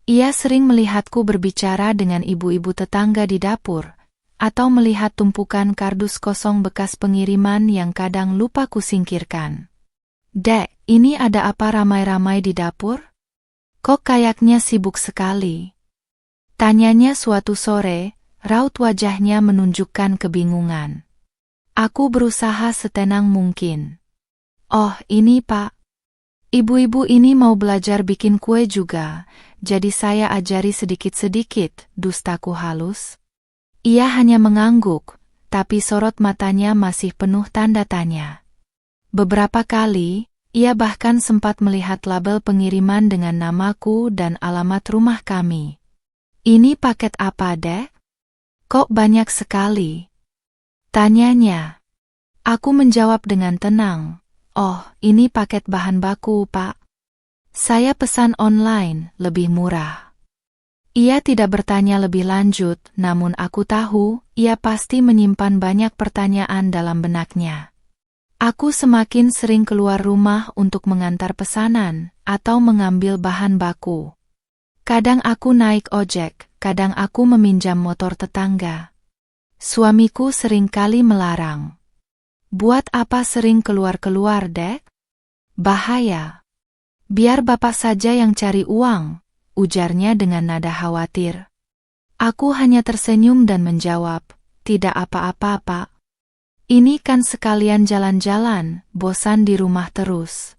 Ia sering melihatku berbicara dengan ibu-ibu tetangga di dapur, atau melihat tumpukan kardus kosong bekas pengiriman yang kadang lupa kusingkirkan. "Dek, ini ada apa ramai-ramai di dapur? Kok kayaknya sibuk sekali?" Tanyanya suatu sore, raut wajahnya menunjukkan kebingungan. Aku berusaha setenang mungkin. "Oh, ini Pak. Ibu-ibu ini mau belajar bikin kue juga, jadi saya ajari sedikit-sedikit," dustaku halus. Ia hanya mengangguk, tapi sorot matanya masih penuh tanda tanya. Beberapa kali, ia bahkan sempat melihat label pengiriman dengan namaku dan alamat rumah kami. "Ini paket apa, Dek? Kok banyak sekali?" tanyanya. Aku menjawab dengan tenang, "Oh, ini paket bahan baku, Pak. Saya pesan online, lebih murah." Ia tidak bertanya lebih lanjut, namun aku tahu ia pasti menyimpan banyak pertanyaan dalam benaknya. Aku semakin sering keluar rumah untuk mengantar pesanan atau mengambil bahan baku. Kadang aku naik ojek, kadang aku meminjam motor tetangga. Suamiku sering kali melarang. "Buat apa sering keluar-keluar, Dek? Bahaya." "Biar bapak saja yang cari uang," ujarnya dengan nada khawatir. Aku hanya tersenyum dan menjawab, "Tidak apa-apa, Pak. Ini kan sekalian jalan-jalan, bosan di rumah terus."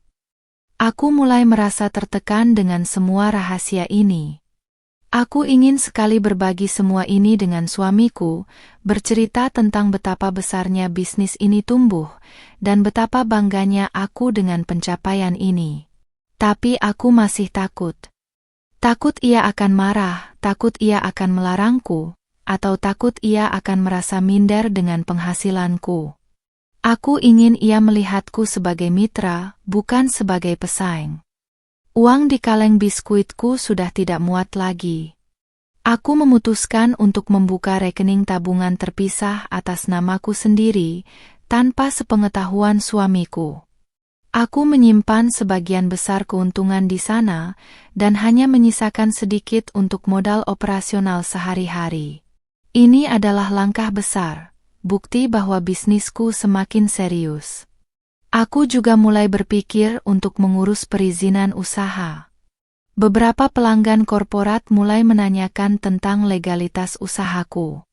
Aku mulai merasa tertekan dengan semua rahasia ini. Aku ingin sekali berbagi semua ini dengan suamiku, bercerita tentang betapa besarnya bisnis ini tumbuh, dan betapa bangganya aku dengan pencapaian ini. Tapi aku masih takut. Takut ia akan marah, takut ia akan melarangku, atau takut ia akan merasa minder dengan penghasilanku. Aku ingin ia melihatku sebagai mitra, bukan sebagai pesaing. Uang di kaleng biskuitku sudah tidak muat lagi. Aku memutuskan untuk membuka rekening tabungan terpisah atas namaku sendiri, tanpa sepengetahuan suamiku. Aku menyimpan sebagian besar keuntungan di sana, dan hanya menyisakan sedikit untuk modal operasional sehari-hari. Ini adalah langkah besar, bukti bahwa bisnisku semakin serius. Aku juga mulai berpikir untuk mengurus perizinan usaha. Beberapa pelanggan korporat mulai menanyakan tentang legalitas usahaku.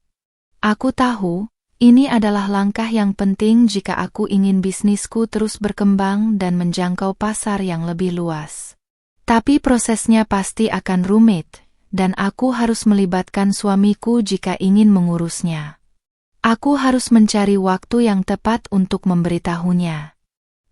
Aku tahu, ini adalah langkah yang penting jika aku ingin bisnisku terus berkembang dan menjangkau pasar yang lebih luas. Tapi prosesnya pasti akan rumit, dan aku harus melibatkan suamiku jika ingin mengurusnya. Aku harus mencari waktu yang tepat untuk memberitahunya.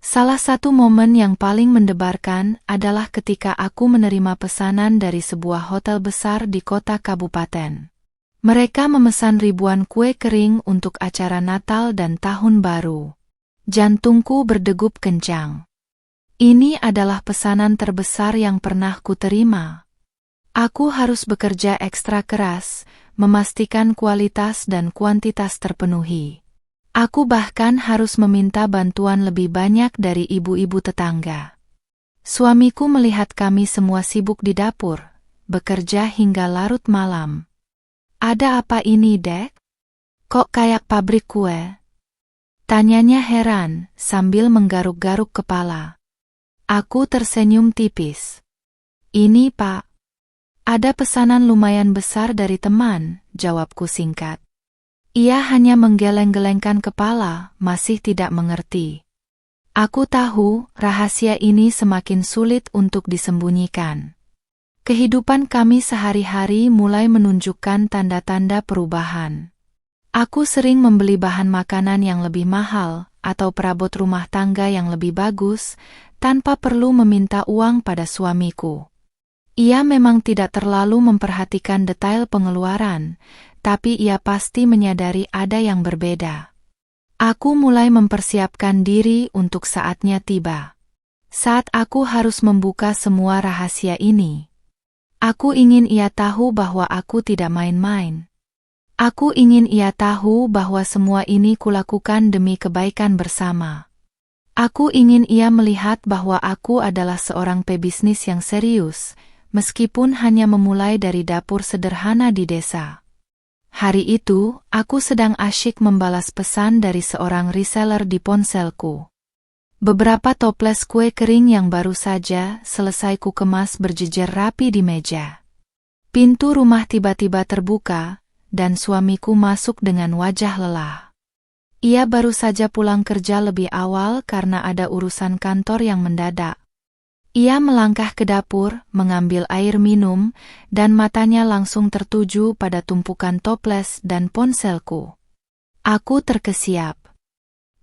Salah satu momen yang paling mendebarkan adalah ketika aku menerima pesanan dari sebuah hotel besar di kota kabupaten. Mereka memesan ribuan kue kering untuk acara Natal dan Tahun Baru. Jantungku berdegup kencang. Ini adalah pesanan terbesar yang pernah kuterima. Aku harus bekerja ekstra keras, memastikan kualitas dan kuantitas terpenuhi. Aku bahkan harus meminta bantuan lebih banyak dari ibu-ibu tetangga. Suamiku melihat kami semua sibuk di dapur, bekerja hingga larut malam. "Ada apa ini, Dek? Kok kayak pabrik kue?" tanyanya heran sambil menggaruk-garuk kepala. Aku tersenyum tipis. "Ini, Pak. Ada pesanan lumayan besar dari teman," jawabku singkat. Ia hanya menggeleng-gelengkan kepala, masih tidak mengerti. Aku tahu, rahasia ini semakin sulit untuk disembunyikan. Kehidupan kami sehari-hari mulai menunjukkan tanda-tanda perubahan. Aku sering membeli bahan makanan yang lebih mahal, atau perabot rumah tangga yang lebih bagus, tanpa perlu meminta uang pada suamiku. Ia memang tidak terlalu memperhatikan detail pengeluaran, tapi ia pasti menyadari ada yang berbeda. Aku mulai mempersiapkan diri untuk saatnya tiba. Saat aku harus membuka semua rahasia ini. Aku ingin ia tahu bahwa aku tidak main-main. Aku ingin ia tahu bahwa semua ini kulakukan demi kebaikan bersama. Aku ingin ia melihat bahwa aku adalah seorang pebisnis yang serius, meskipun hanya memulai dari dapur sederhana di desa. Hari itu, aku sedang asyik membalas pesan dari seorang reseller di ponselku. Beberapa toples kue kering yang baru saja selesai ku kemas berjejer rapi di meja. Pintu rumah tiba-tiba terbuka, dan suamiku masuk dengan wajah lelah. Ia baru saja pulang kerja lebih awal karena ada urusan kantor yang mendadak. Ia melangkah ke dapur, mengambil air minum, dan matanya langsung tertuju pada tumpukan toples dan ponselku. Aku terkesiap.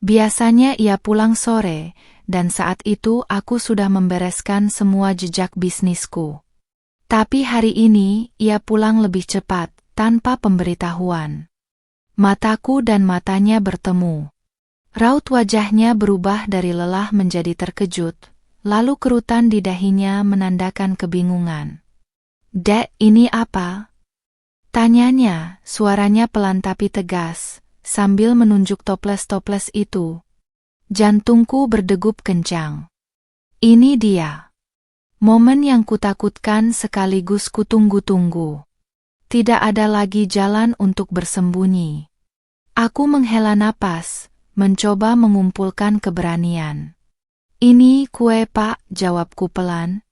Biasanya ia pulang sore, dan saat itu aku sudah membereskan semua jejak bisnisku. Tapi hari ini, ia pulang lebih cepat, tanpa pemberitahuan. Mataku dan matanya bertemu. Raut wajahnya berubah dari lelah menjadi terkejut. Lalu kerutan di dahinya menandakan kebingungan. "Dek, ini apa?" tanyanya, suaranya pelan tapi tegas, sambil menunjuk toples-toples itu. Jantungku berdegup kencang. Ini dia. Momen yang kutakutkan sekaligus kutunggu-tunggu. Tidak ada lagi jalan untuk bersembunyi. Aku menghela napas, mencoba mengumpulkan keberanian. "Ini kue, Pak," jawabku pelan.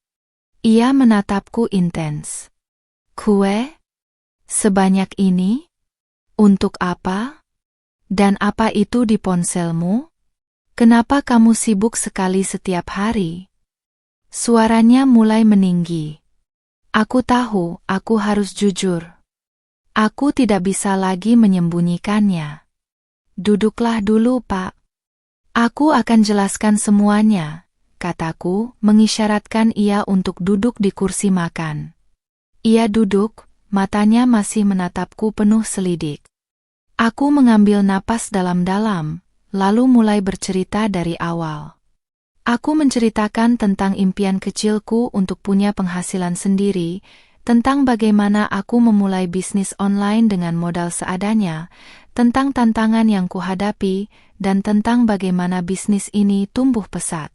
Ia menatapku intens. "Kue? Sebanyak ini? Untuk apa? Dan apa itu di ponselmu? Kenapa kamu sibuk sekali setiap hari?" Suaranya mulai meninggi. Aku tahu, aku harus jujur. Aku tidak bisa lagi menyembunyikannya. "Duduklah dulu, Pak. Aku akan jelaskan semuanya," kataku, mengisyaratkan ia untuk duduk di kursi makan. Ia duduk, matanya masih menatapku penuh selidik. Aku mengambil napas dalam-dalam, lalu mulai bercerita dari awal. Aku menceritakan tentang impian kecilku untuk punya penghasilan sendiri, tentang bagaimana aku memulai bisnis online dengan modal seadanya, tentang tantangan yang kuhadapi, dan tentang bagaimana bisnis ini tumbuh pesat.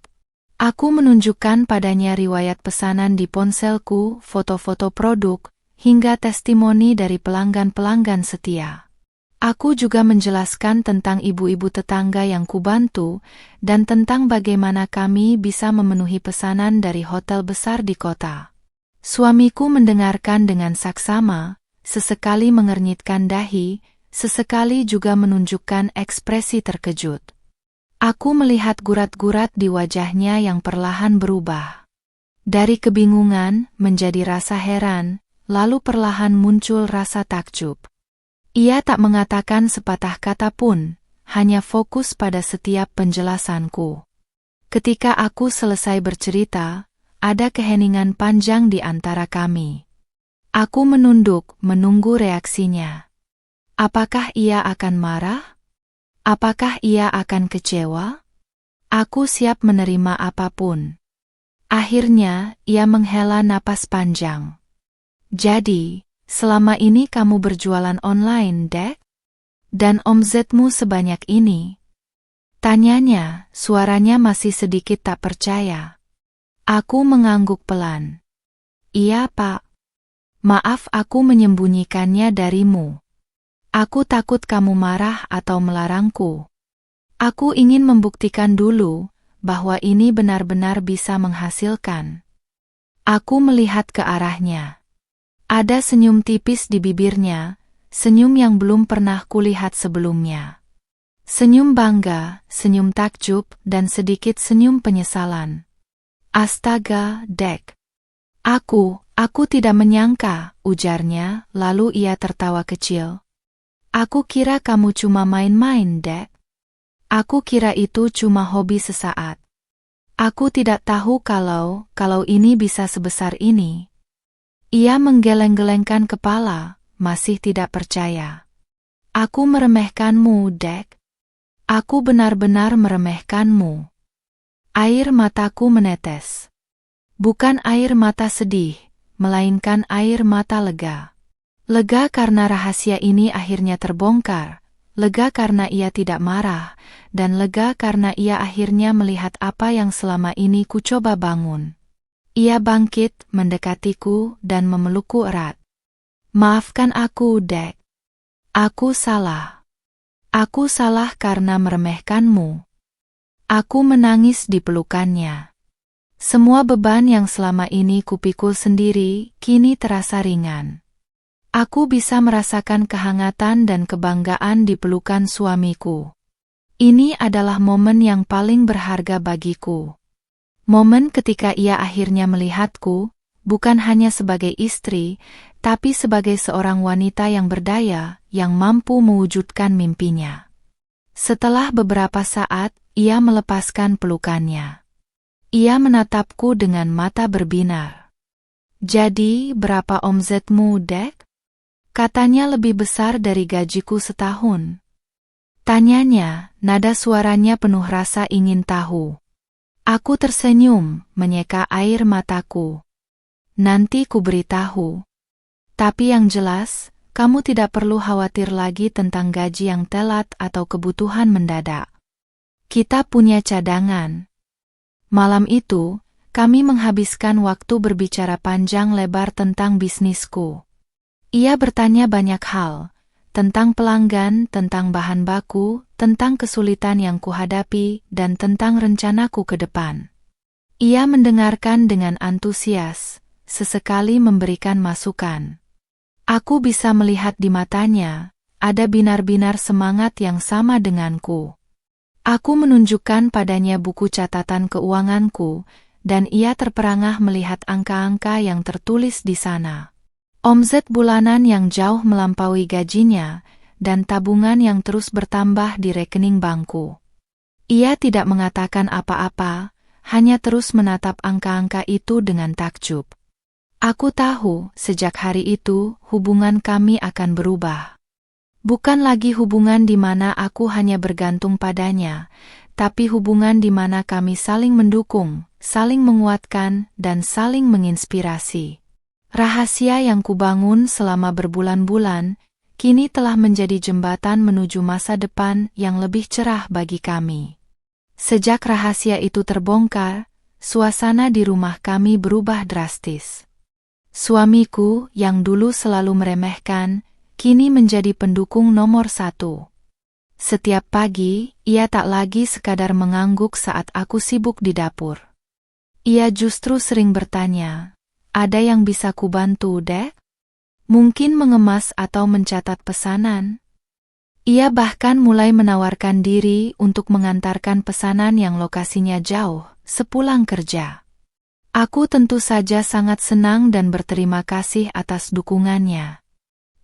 Aku menunjukkan padanya riwayat pesanan di ponselku, foto-foto produk, hingga testimoni dari pelanggan-pelanggan setia. Aku juga menjelaskan tentang ibu-ibu tetangga yang kubantu dan tentang bagaimana kami bisa memenuhi pesanan dari hotel besar di kota. Suamiku mendengarkan dengan saksama, sesekali mengernyitkan dahi, sesekali juga menunjukkan ekspresi terkejut. Aku melihat gurat-gurat di wajahnya yang perlahan berubah. Dari kebingungan menjadi rasa heran, lalu perlahan muncul rasa takjub. Ia tak mengatakan sepatah kata pun, hanya fokus pada setiap penjelasanku. Ketika aku selesai bercerita, ada keheningan panjang di antara kami. Aku menunduk, menunggu reaksinya. Apakah ia akan marah? Apakah ia akan kecewa? Aku siap menerima apapun. Akhirnya, ia menghela napas panjang. Jadi, selama ini kamu berjualan online, Dek? Dan omzetmu sebanyak ini? Tanyanya, suaranya masih sedikit tak percaya. Aku mengangguk pelan. Iya, Pak. Maaf aku menyembunyikannya darimu. Aku takut kamu marah atau melarangku. Aku ingin membuktikan dulu bahwa ini benar-benar bisa menghasilkan. Aku melihat ke arahnya. Ada senyum tipis di bibirnya, senyum yang belum pernah kulihat sebelumnya. Senyum bangga, senyum takjub, dan sedikit senyum penyesalan. Astaga, Dek. Aku tidak menyangka, ujarnya, lalu ia tertawa kecil. Aku kira kamu cuma main-main, Dek. Aku kira itu cuma hobi sesaat. Aku tidak tahu kalau ini bisa sebesar ini. Ia menggeleng-gelengkan kepala, masih tidak percaya. Aku meremehkanmu, Dek. Aku benar-benar meremehkanmu. Air mataku menetes. Bukan air mata sedih, melainkan air mata lega. Lega karena rahasia ini akhirnya terbongkar. Lega karena ia tidak marah, dan lega karena ia akhirnya melihat apa yang selama ini ku coba bangun. Ia bangkit, mendekatiku, dan memelukku erat. Maafkan aku, Dek. Aku salah. Aku salah karena meremehkanmu. Aku menangis di pelukannya. Semua beban yang selama ini kupikul sendiri, kini terasa ringan. Aku bisa merasakan kehangatan dan kebanggaan di pelukan suamiku. Ini adalah momen yang paling berharga bagiku. Momen ketika ia akhirnya melihatku, bukan hanya sebagai istri, tapi sebagai seorang wanita yang berdaya, yang mampu mewujudkan mimpinya. Setelah beberapa saat, ia melepaskan pelukannya. Ia menatapku dengan mata berbinar. Jadi, berapa omzetmu, Dek? Katanya lebih besar dari gajiku setahun. Tanyanya, nada suaranya penuh rasa ingin tahu. Aku tersenyum, menyeka air mataku. Nanti ku beritahu. Tapi yang jelas, kamu tidak perlu khawatir lagi tentang gaji yang telat atau kebutuhan mendadak. Kita punya cadangan. Malam itu, kami menghabiskan waktu berbicara panjang lebar tentang bisnisku. Ia bertanya banyak hal, tentang pelanggan, tentang bahan baku, tentang kesulitan yang kuhadapi, dan tentang rencanaku ke depan. Ia mendengarkan dengan antusias, sesekali memberikan masukan. Aku bisa melihat di matanya, ada binar-binar semangat yang sama denganku. Aku menunjukkan padanya buku catatan keuanganku, dan ia terperangah melihat angka-angka yang tertulis di sana. Omzet bulanan yang jauh melampaui gajinya, dan tabungan yang terus bertambah di rekening bankku. Ia tidak mengatakan apa-apa, hanya terus menatap angka-angka itu dengan takjub. Aku tahu, sejak hari itu, hubungan kami akan berubah. Bukan lagi hubungan di mana aku hanya bergantung padanya, tapi hubungan di mana kami saling mendukung, saling menguatkan, dan saling menginspirasi. Rahasia yang kubangun selama berbulan-bulan, kini telah menjadi jembatan menuju masa depan yang lebih cerah bagi kami. Sejak rahasia itu terbongkar, suasana di rumah kami berubah drastis. Suamiku, yang dulu selalu meremehkan, kini menjadi pendukung nomor 1. Setiap pagi, ia tak lagi sekadar mengangguk saat aku sibuk di dapur. Ia justru sering bertanya, "Ada yang bisa kubantu, Dek? Mungkin mengemas atau mencatat pesanan?" Ia bahkan mulai menawarkan diri untuk mengantarkan pesanan yang lokasinya jauh, sepulang kerja. Aku tentu saja sangat senang dan berterima kasih atas dukungannya.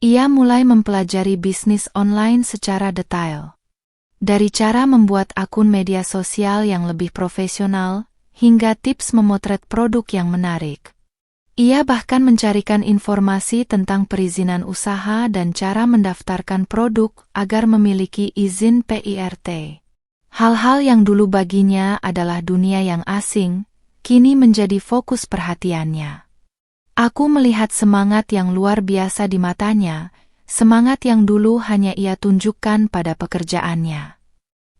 Ia mulai mempelajari bisnis online secara detail. Dari cara membuat akun media sosial yang lebih profesional, hingga tips memotret produk yang menarik. Ia bahkan mencarikan informasi tentang perizinan usaha dan cara mendaftarkan produk agar memiliki izin PIRT. Hal-hal yang dulu baginya adalah dunia yang asing, kini menjadi fokus perhatiannya. Aku melihat semangat yang luar biasa di matanya, semangat yang dulu hanya ia tunjukkan pada pekerjaannya.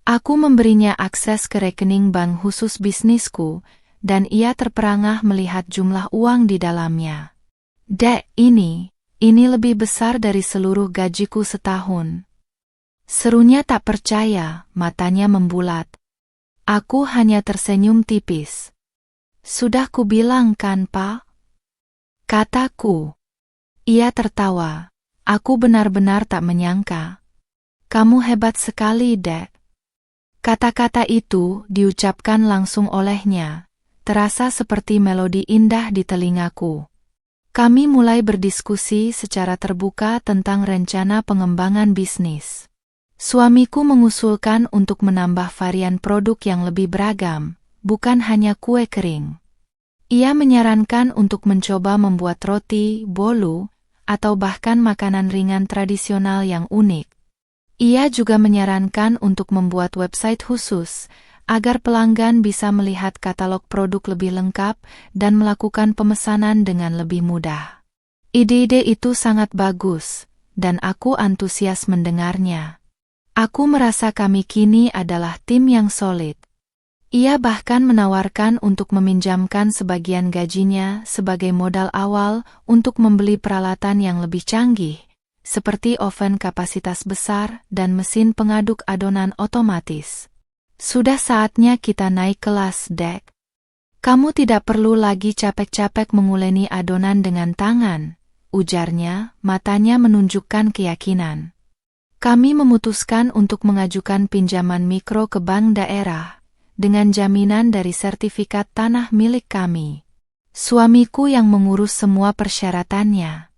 Aku memberinya akses ke rekening bank khusus bisnisku, dan ia terperangah melihat jumlah uang di dalamnya. "Dek, ini lebih besar dari seluruh gajiku setahun." Serunya tak percaya, matanya membulat. Aku hanya tersenyum tipis. "Sudah kubilang kan, Pak?" kataku. Ia tertawa. Aku benar-benar tak menyangka. "Kamu hebat sekali, Dek." Kata-kata itu diucapkan langsung olehnya, terasa seperti melodi indah di telingaku. Kami mulai berdiskusi secara terbuka tentang rencana pengembangan bisnis. Suamiku mengusulkan untuk menambah varian produk yang lebih beragam, bukan hanya kue kering. Ia menyarankan untuk mencoba membuat roti, bolu, atau bahkan makanan ringan tradisional yang unik. Ia juga menyarankan untuk membuat website khusus, agar pelanggan bisa melihat katalog produk lebih lengkap dan melakukan pemesanan dengan lebih mudah. Ide-ide itu sangat bagus, dan aku antusias mendengarnya. Aku merasa kami kini adalah tim yang solid. Ia bahkan menawarkan untuk meminjamkan sebagian gajinya sebagai modal awal untuk membeli peralatan yang lebih canggih, seperti oven kapasitas besar dan mesin pengaduk adonan otomatis. "Sudah saatnya kita naik kelas, Dek. Kamu tidak perlu lagi capek-capek menguleni adonan dengan tangan," ujarnya, matanya menunjukkan keyakinan. Kami memutuskan untuk mengajukan pinjaman mikro ke bank daerah, dengan jaminan dari sertifikat tanah milik kami. Suamiku yang mengurus semua persyaratannya.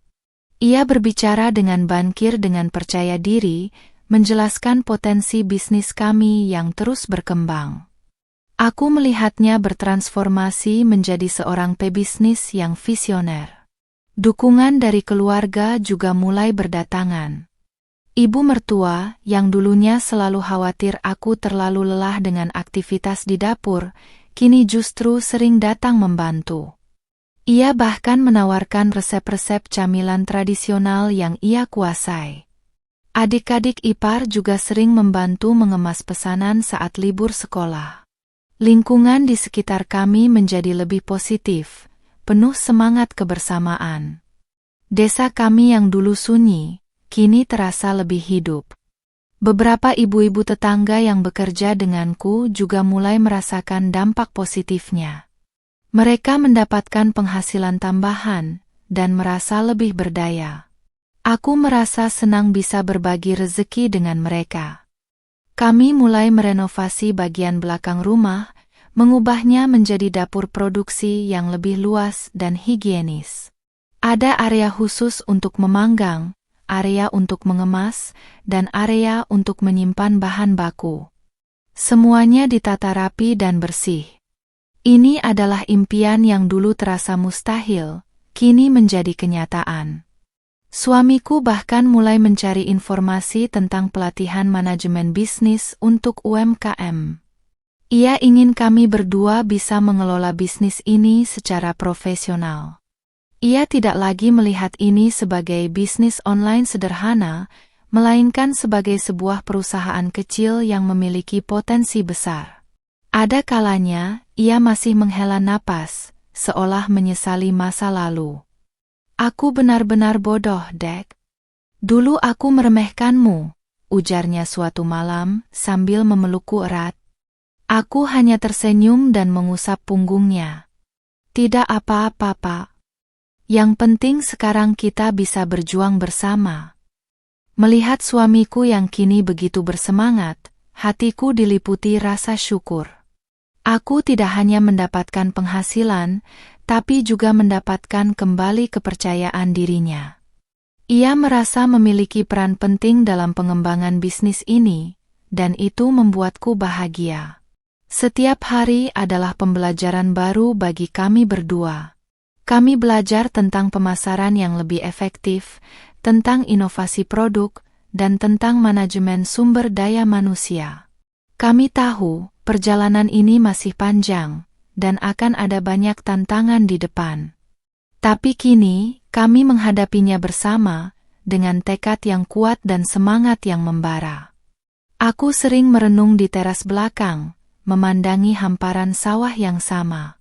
Ia berbicara dengan bankir dengan percaya diri, menjelaskan potensi bisnis kami yang terus berkembang. Aku melihatnya bertransformasi menjadi seorang pebisnis yang visioner. Dukungan dari keluarga juga mulai berdatangan. Ibu mertua, yang dulunya selalu khawatir aku terlalu lelah dengan aktivitas di dapur, kini justru sering datang membantu. Ia bahkan menawarkan resep-resep camilan tradisional yang ia kuasai. Adik-adik ipar juga sering membantu mengemas pesanan saat libur sekolah. Lingkungan di sekitar kami menjadi lebih positif, penuh semangat kebersamaan. Desa kami yang dulu sunyi, kini terasa lebih hidup. Beberapa ibu-ibu tetangga yang bekerja denganku juga mulai merasakan dampak positifnya. Mereka mendapatkan penghasilan tambahan dan merasa lebih berdaya. Aku merasa senang bisa berbagi rezeki dengan mereka. Kami mulai merenovasi bagian belakang rumah, mengubahnya menjadi dapur produksi yang lebih luas dan higienis. Ada area khusus untuk memanggang, area untuk mengemas, dan area untuk menyimpan bahan baku. Semuanya ditata rapi dan bersih. Ini adalah impian yang dulu terasa mustahil, kini menjadi kenyataan. Suamiku bahkan mulai mencari informasi tentang pelatihan manajemen bisnis untuk UMKM. Ia ingin kami berdua bisa mengelola bisnis ini secara profesional. Ia tidak lagi melihat ini sebagai bisnis online sederhana, melainkan sebagai sebuah perusahaan kecil yang memiliki potensi besar. Ada kalanya, ia masih menghela napas, seolah menyesali masa lalu. "Aku benar-benar bodoh, Dek. Dulu aku meremehkanmu, ujarnya suatu malam sambil memelukku erat. Aku hanya tersenyum dan mengusap punggungnya. Tidak apa-apa, Pak. Yang penting sekarang kita bisa berjuang bersama. Melihat suamiku yang kini begitu bersemangat, hatiku diliputi rasa syukur. Aku tidak hanya mendapatkan penghasilan, tapi juga mendapatkan kembali kepercayaan dirinya. Ia merasa memiliki peran penting dalam pengembangan bisnis ini, dan itu membuatku bahagia. Setiap hari adalah pembelajaran baru bagi kami berdua. Kami belajar tentang pemasaran yang lebih efektif, tentang inovasi produk, dan tentang manajemen sumber daya manusia. Kami tahu, perjalanan ini masih panjang, dan akan ada banyak tantangan di depan. Tapi kini, kami menghadapinya bersama, dengan tekad yang kuat dan semangat yang membara. Aku sering merenung di teras belakang, memandangi hamparan sawah yang sama.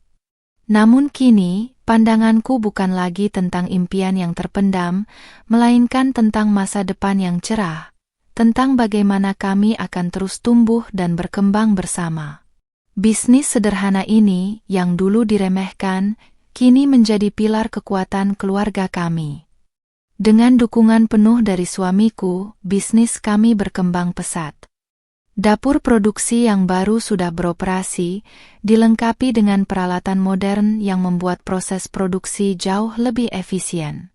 Namun kini, pandanganku bukan lagi tentang impian yang terpendam, melainkan tentang masa depan yang cerah, tentang bagaimana kami akan terus tumbuh dan berkembang bersama. Bisnis sederhana ini, yang dulu diremehkan, kini menjadi pilar kekuatan keluarga kami. Dengan dukungan penuh dari suamiku, bisnis kami berkembang pesat. Dapur produksi yang baru sudah beroperasi, dilengkapi dengan peralatan modern yang membuat proses produksi jauh lebih efisien.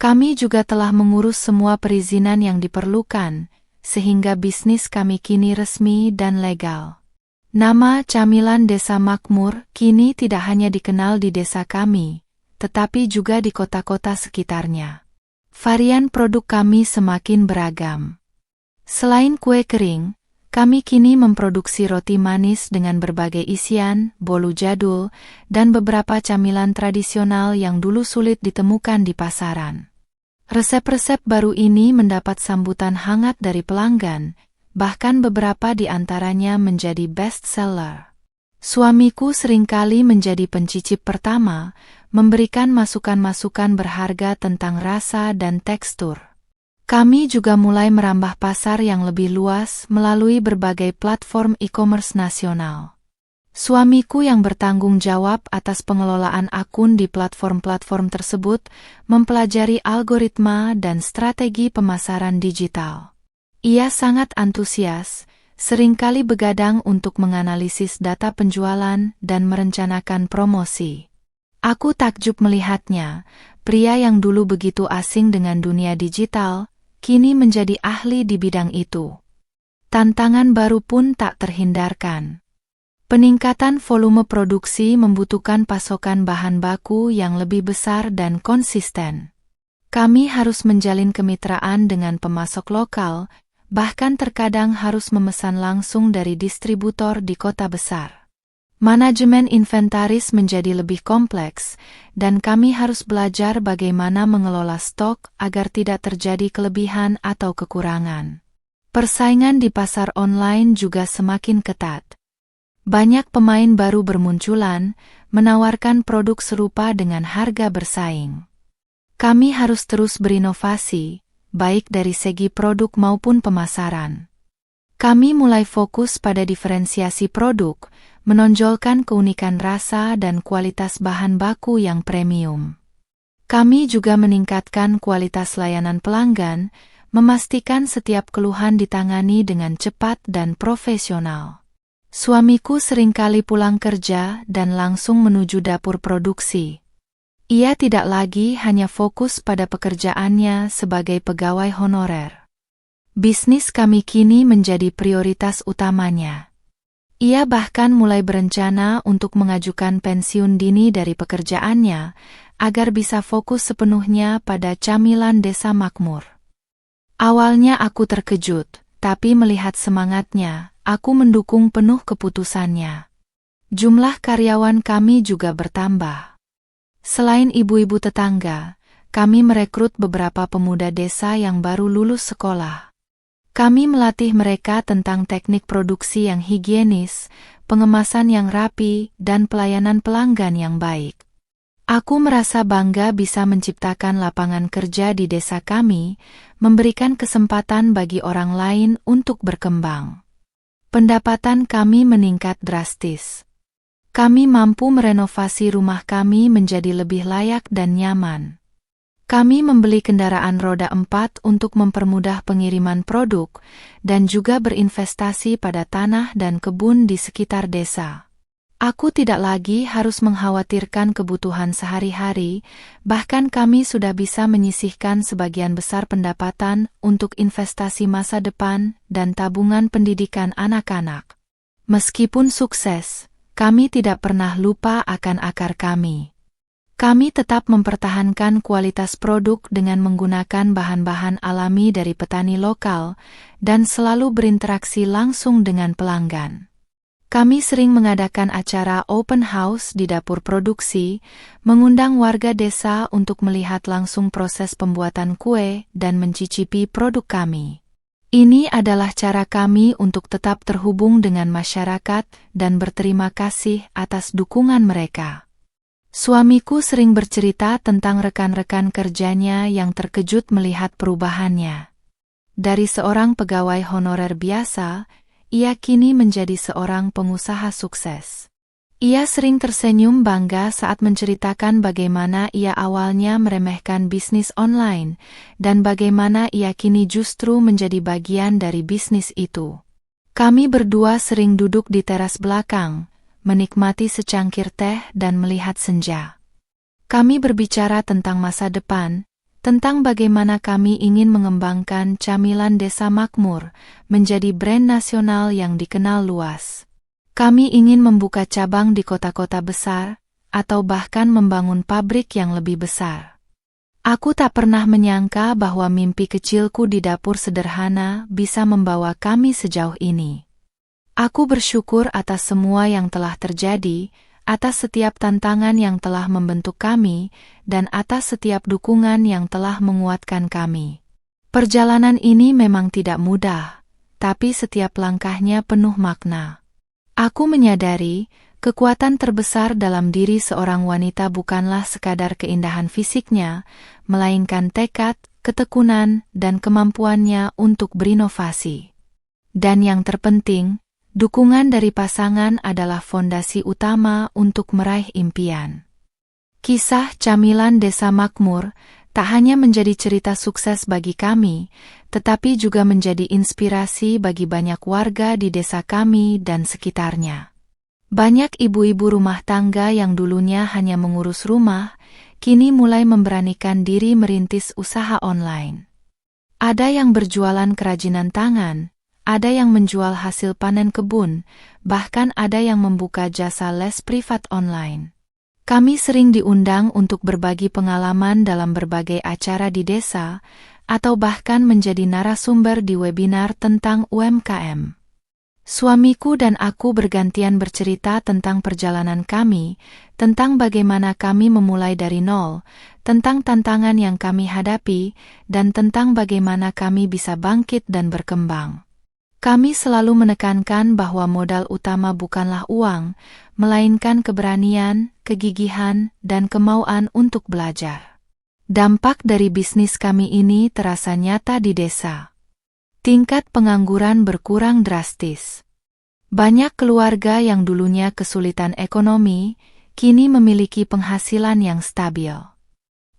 Kami juga telah mengurus semua perizinan yang diperlukan, sehingga bisnis kami kini resmi dan legal. Nama Camilan Desa Makmur kini tidak hanya dikenal di desa kami, tetapi juga di kota-kota sekitarnya. Varian produk kami semakin beragam. Selain kue kering, kami kini memproduksi roti manis dengan berbagai isian, bolu jadul, dan beberapa camilan tradisional yang dulu sulit ditemukan di pasaran. Resep-resep baru ini mendapat sambutan hangat dari pelanggan, bahkan beberapa di antaranya menjadi best-seller. Suamiku seringkali menjadi pencicip pertama, memberikan masukan-masukan berharga tentang rasa dan tekstur. Kami juga mulai merambah pasar yang lebih luas melalui berbagai platform e-commerce nasional. Suamiku yang bertanggung jawab atas pengelolaan akun di platform-platform tersebut mempelajari algoritma dan strategi pemasaran digital. Ia sangat antusias, seringkali begadang untuk menganalisis data penjualan dan merencanakan promosi. Aku takjub melihatnya, pria yang dulu begitu asing dengan dunia digital, kini menjadi ahli di bidang itu. Tantangan baru pun tak terhindarkan. Peningkatan volume produksi membutuhkan pasokan bahan baku yang lebih besar dan konsisten. Kami harus menjalin kemitraan dengan pemasok lokal, bahkan terkadang harus memesan langsung dari distributor di kota besar. Manajemen inventaris menjadi lebih kompleks, dan kami harus belajar bagaimana mengelola stok agar tidak terjadi kelebihan atau kekurangan. Persaingan di pasar online juga semakin ketat. Banyak pemain baru bermunculan, menawarkan produk serupa dengan harga bersaing. Kami harus terus berinovasi, baik dari segi produk maupun pemasaran. Kami mulai fokus pada diferensiasi produk, menonjolkan keunikan rasa dan kualitas bahan baku yang premium. Kami juga meningkatkan kualitas layanan pelanggan, memastikan setiap keluhan ditangani dengan cepat dan profesional. Suamiku seringkali pulang kerja dan langsung menuju dapur produksi. Ia tidak lagi hanya fokus pada pekerjaannya sebagai pegawai honorer. Bisnis kami kini menjadi prioritas utamanya. Ia bahkan mulai berencana untuk mengajukan pensiun dini dari pekerjaannya, agar bisa fokus sepenuhnya pada Camilan Desa Makmur. Awalnya aku terkejut, tapi melihat semangatnya, aku mendukung penuh keputusannya. Jumlah karyawan kami juga bertambah. Selain ibu-ibu tetangga, kami merekrut beberapa pemuda desa yang baru lulus sekolah. Kami melatih mereka tentang teknik produksi yang higienis, pengemasan yang rapi, dan pelayanan pelanggan yang baik. Aku merasa bangga bisa menciptakan lapangan kerja di desa kami, memberikan kesempatan bagi orang lain untuk berkembang. Pendapatan kami meningkat drastis. Kami mampu merenovasi rumah kami menjadi lebih layak dan nyaman. Kami membeli kendaraan roda 4 untuk mempermudah pengiriman produk dan juga berinvestasi pada tanah dan kebun di sekitar desa. Aku tidak lagi harus mengkhawatirkan kebutuhan sehari-hari, bahkan kami sudah bisa menyisihkan sebagian besar pendapatan untuk investasi masa depan dan tabungan pendidikan anak-anak. Meskipun sukses, kami tidak pernah lupa akan akar kami. Kami tetap mempertahankan kualitas produk dengan menggunakan bahan-bahan alami dari petani lokal dan selalu berinteraksi langsung dengan pelanggan. Kami sering mengadakan acara open house di dapur produksi, mengundang warga desa untuk melihat langsung proses pembuatan kue dan mencicipi produk kami. Ini adalah cara kami untuk tetap terhubung dengan masyarakat dan berterima kasih atas dukungan mereka. Suamiku sering bercerita tentang rekan-rekan kerjanya yang terkejut melihat perubahannya. Dari seorang pegawai honorer biasa, ia kini menjadi seorang pengusaha sukses. Ia sering tersenyum bangga saat menceritakan bagaimana ia awalnya meremehkan bisnis online, dan bagaimana ia kini justru menjadi bagian dari bisnis itu. Kami berdua sering duduk di teras belakang, menikmati secangkir teh dan melihat senja. Kami berbicara tentang masa depan, tentang bagaimana kami ingin mengembangkan camilan Desa Makmur menjadi brand nasional yang dikenal luas. Kami ingin membuka cabang di kota-kota besar, atau bahkan membangun pabrik yang lebih besar. Aku tak pernah menyangka bahwa mimpi kecilku di dapur sederhana bisa membawa kami sejauh ini. Aku bersyukur atas semua yang telah terjadi, atas setiap tantangan yang telah membentuk kami, dan atas setiap dukungan yang telah menguatkan kami. Perjalanan ini memang tidak mudah, tapi setiap langkahnya penuh makna. Aku menyadari, kekuatan terbesar dalam diri seorang wanita bukanlah sekadar keindahan fisiknya, melainkan tekad, ketekunan, dan kemampuannya untuk berinovasi. Dan yang terpenting, dukungan dari pasangan adalah fondasi utama untuk meraih impian. Kisah Camilan Desa Makmur tak hanya menjadi cerita sukses bagi kami, tetapi juga menjadi inspirasi bagi banyak warga di desa kami dan sekitarnya. Banyak ibu-ibu rumah tangga yang dulunya hanya mengurus rumah, kini mulai memberanikan diri merintis usaha online. Ada yang berjualan kerajinan tangan, ada yang menjual hasil panen kebun, bahkan ada yang membuka jasa les privat online. Kami sering diundang untuk berbagi pengalaman dalam berbagai acara di desa, atau bahkan menjadi narasumber di webinar tentang UMKM. Suamiku dan aku bergantian bercerita tentang perjalanan kami, tentang bagaimana kami memulai dari nol, tentang tantangan yang kami hadapi, dan tentang bagaimana kami bisa bangkit dan berkembang. Kami selalu menekankan bahwa modal utama bukanlah uang, melainkan keberanian, kegigihan, dan kemauan untuk belajar. Dampak dari bisnis kami ini terasa nyata di desa. Tingkat pengangguran berkurang drastis. Banyak keluarga yang dulunya kesulitan ekonomi, kini memiliki penghasilan yang stabil.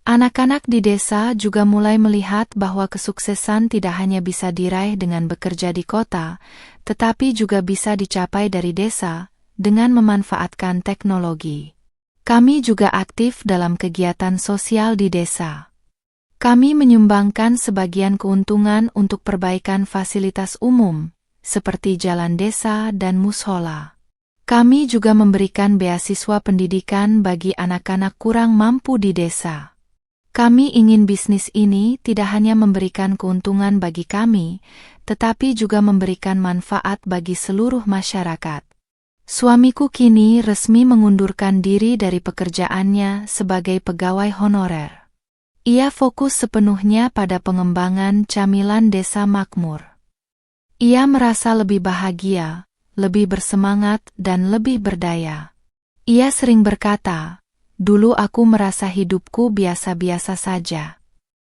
Anak-anak di desa juga mulai melihat bahwa kesuksesan tidak hanya bisa diraih dengan bekerja di kota, tetapi juga bisa dicapai dari desa, dengan memanfaatkan teknologi. Kami juga aktif dalam kegiatan sosial di desa. Kami menyumbangkan sebagian keuntungan untuk perbaikan fasilitas umum, seperti jalan desa dan mushola. Kami juga memberikan beasiswa pendidikan bagi anak-anak kurang mampu di desa. Kami ingin bisnis ini tidak hanya memberikan keuntungan bagi kami, tetapi juga memberikan manfaat bagi seluruh masyarakat. Suamiku kini resmi mengundurkan diri dari pekerjaannya sebagai pegawai honorer. Ia fokus sepenuhnya pada pengembangan Camilan Desa Makmur. Ia merasa lebih bahagia, lebih bersemangat, dan lebih berdaya. Ia sering berkata, Dulu aku merasa hidupku biasa-biasa saja.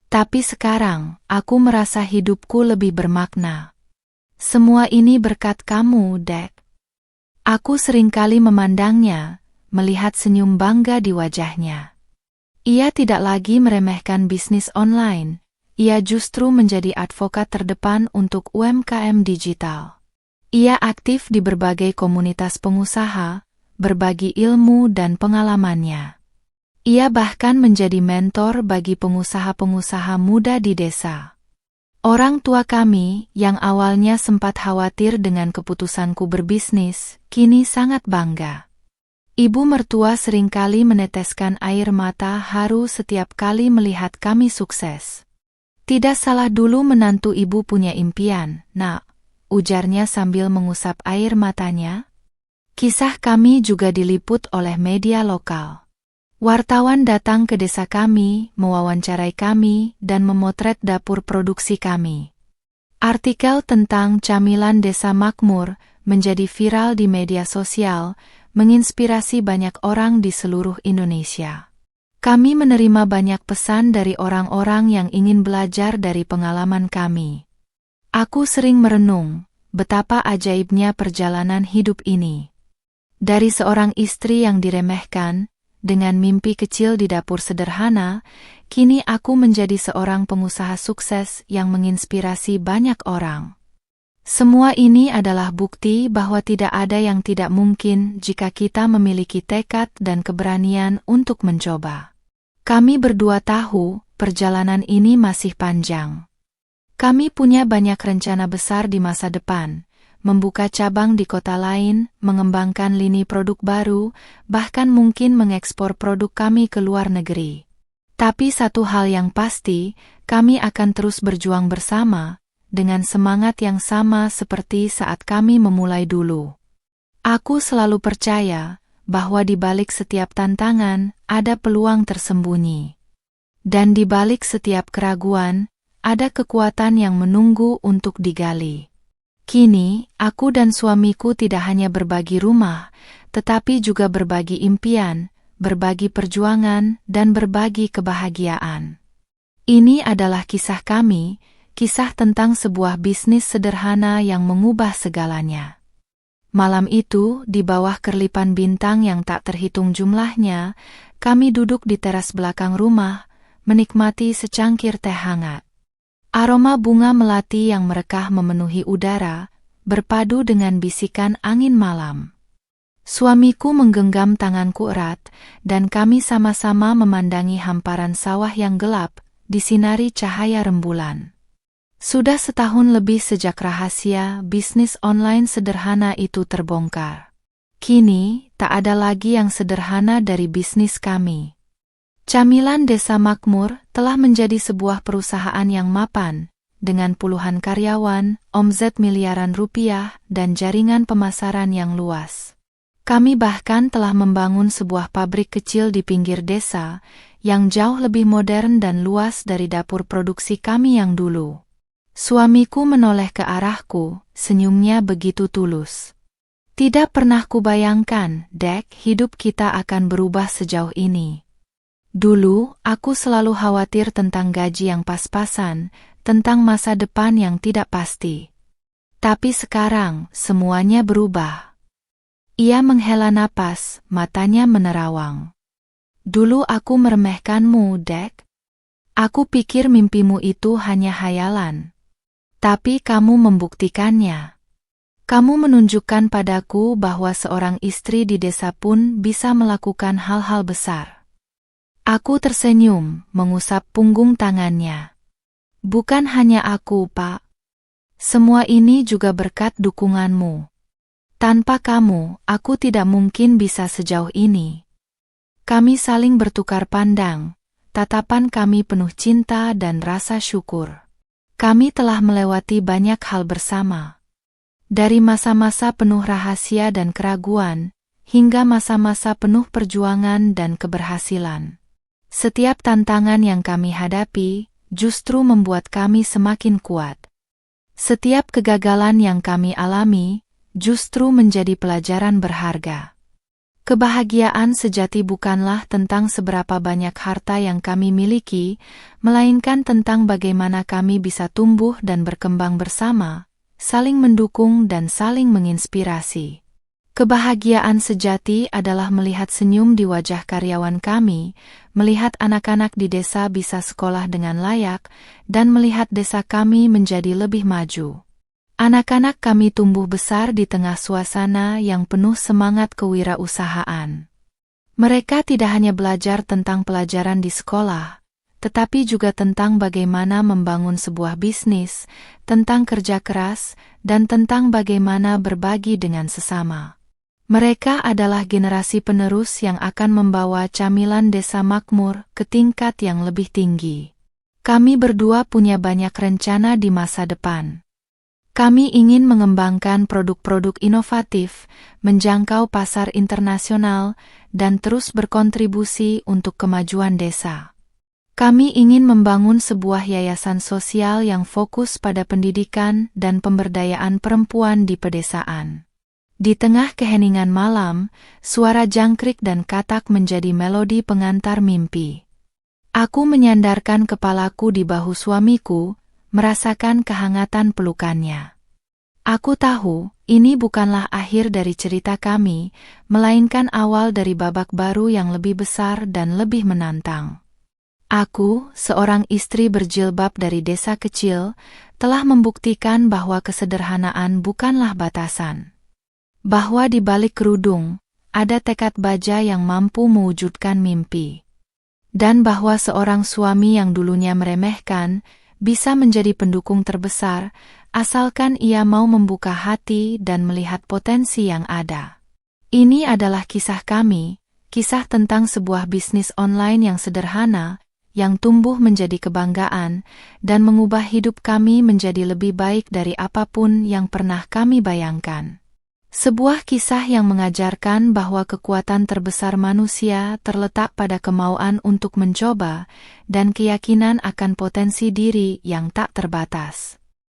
Tapi sekarang, aku merasa hidupku lebih bermakna. Semua ini berkat kamu, Dek. Aku seringkali memandangnya, melihat senyum bangga di wajahnya. Ia tidak lagi meremehkan bisnis online, ia justru menjadi advokat terdepan untuk UMKM digital. Ia aktif di berbagai komunitas pengusaha, berbagi ilmu dan pengalamannya. Ia bahkan menjadi mentor bagi pengusaha-pengusaha muda di desa. Orang tua kami, yang awalnya sempat khawatir dengan keputusanku berbisnis, kini sangat bangga. Ibu mertua seringkali meneteskan air mata haru setiap kali melihat kami sukses. Tidak salah dulu menantu ibu punya impian, Nak, ujarnya sambil mengusap air matanya. Kisah kami juga diliput oleh media lokal. Wartawan datang ke desa kami, mewawancarai kami, dan memotret dapur produksi kami. Artikel tentang camilan desa makmur menjadi viral di media sosial, menginspirasi banyak orang di seluruh Indonesia. Kami menerima banyak pesan dari orang-orang yang ingin belajar dari pengalaman kami. Aku sering merenung, betapa ajaibnya perjalanan hidup ini. Dari seorang istri yang diremehkan, dengan mimpi kecil di dapur sederhana, kini aku menjadi seorang pengusaha sukses yang menginspirasi banyak orang. Semua ini adalah bukti bahwa tidak ada yang tidak mungkin jika kita memiliki tekad dan keberanian untuk mencoba. Kami berdua tahu, perjalanan ini masih panjang. Kami punya banyak rencana besar di masa depan, membuka cabang di kota lain, mengembangkan lini produk baru, bahkan mungkin mengekspor produk kami ke luar negeri. Tapi satu hal yang pasti, kami akan terus berjuang bersama, dengan semangat yang sama seperti saat kami memulai dulu. Aku selalu percaya bahwa di balik setiap tantangan ada peluang tersembunyi. Dan di balik setiap keraguan, ada kekuatan yang menunggu untuk digali. Kini, aku dan suamiku tidak hanya berbagi rumah, tetapi juga berbagi impian, berbagi perjuangan, dan berbagi kebahagiaan. Ini adalah kisah kami, kisah tentang sebuah bisnis sederhana yang mengubah segalanya. Malam itu, di bawah kerlipan bintang yang tak terhitung jumlahnya, kami duduk di teras belakang rumah, menikmati secangkir teh hangat. Aroma bunga melati yang merekah memenuhi udara, berpadu dengan bisikan angin malam. Suamiku menggenggam tanganku erat, dan kami sama-sama memandangi hamparan sawah yang gelap, disinari cahaya rembulan. Sudah setahun lebih sejak rahasia bisnis online sederhana itu terbongkar. Kini, tak ada lagi yang sederhana dari bisnis kami. Camilan Desa Makmur telah menjadi sebuah perusahaan yang mapan, dengan puluhan karyawan, omzet miliaran rupiah, dan jaringan pemasaran yang luas. Kami bahkan telah membangun sebuah pabrik kecil di pinggir desa, yang jauh lebih modern dan luas dari dapur produksi kami yang dulu. Suamiku menoleh ke arahku, senyumnya begitu tulus. Tidak pernah kubayangkan, Dek, hidup kita akan berubah sejauh ini. Dulu, aku selalu khawatir tentang gaji yang pas-pasan, tentang masa depan yang tidak pasti. Tapi sekarang, semuanya berubah. Ia menghela napas, matanya menerawang. Dulu aku meremehkanmu, Dek. Aku pikir mimpimu itu hanya hayalan. Tapi kamu membuktikannya. Kamu menunjukkan padaku bahwa seorang istri di desa pun bisa melakukan hal-hal besar. Aku tersenyum, mengusap punggung tangannya. Bukan hanya aku, Pak. Semua ini juga berkat dukunganmu. Tanpa kamu, aku tidak mungkin bisa sejauh ini. Kami saling bertukar pandang, tatapan kami penuh cinta dan rasa syukur. Kami telah melewati banyak hal bersama. Dari masa-masa penuh rahasia dan keraguan, hingga masa-masa penuh perjuangan dan keberhasilan. Setiap tantangan yang kami hadapi, justru membuat kami semakin kuat. Setiap kegagalan yang kami alami, justru menjadi pelajaran berharga. Kebahagiaan sejati bukanlah tentang seberapa banyak harta yang kami miliki, melainkan tentang bagaimana kami bisa tumbuh dan berkembang bersama, saling mendukung dan saling menginspirasi. Kebahagiaan sejati adalah melihat senyum di wajah karyawan kami, melihat anak-anak di desa bisa sekolah dengan layak, dan melihat desa kami menjadi lebih maju. Anak-anak kami tumbuh besar di tengah suasana yang penuh semangat kewirausahaan. Mereka tidak hanya belajar tentang pelajaran di sekolah, tetapi juga tentang bagaimana membangun sebuah bisnis, tentang kerja keras, dan tentang bagaimana berbagi dengan sesama. Mereka adalah generasi penerus yang akan membawa camilan desa makmur ke tingkat yang lebih tinggi. Kami berdua punya banyak rencana di masa depan. Kami ingin mengembangkan produk-produk inovatif, menjangkau pasar internasional, dan terus berkontribusi untuk kemajuan desa. Kami ingin membangun sebuah yayasan sosial yang fokus pada pendidikan dan pemberdayaan perempuan di pedesaan. Di tengah keheningan malam, suara jangkrik dan katak menjadi melodi pengantar mimpi. Aku menyandarkan kepalaku di bahu suamiku, merasakan kehangatan pelukannya. Aku tahu, ini bukanlah akhir dari cerita kami, melainkan awal dari babak baru yang lebih besar dan lebih menantang. Aku, seorang istri berjilbab dari desa kecil, telah membuktikan bahwa kesederhanaan bukanlah batasan. Bahwa di balik kerudung, ada tekad baja yang mampu mewujudkan mimpi. Dan bahwa seorang suami yang dulunya meremehkan, bisa menjadi pendukung terbesar, asalkan ia mau membuka hati dan melihat potensi yang ada. Ini adalah kisah kami, kisah tentang sebuah bisnis online yang sederhana, yang tumbuh menjadi kebanggaan, dan mengubah hidup kami menjadi lebih baik dari apapun yang pernah kami bayangkan. Sebuah kisah yang mengajarkan bahwa kekuatan terbesar manusia terletak pada kemauan untuk mencoba dan keyakinan akan potensi diri yang tak terbatas.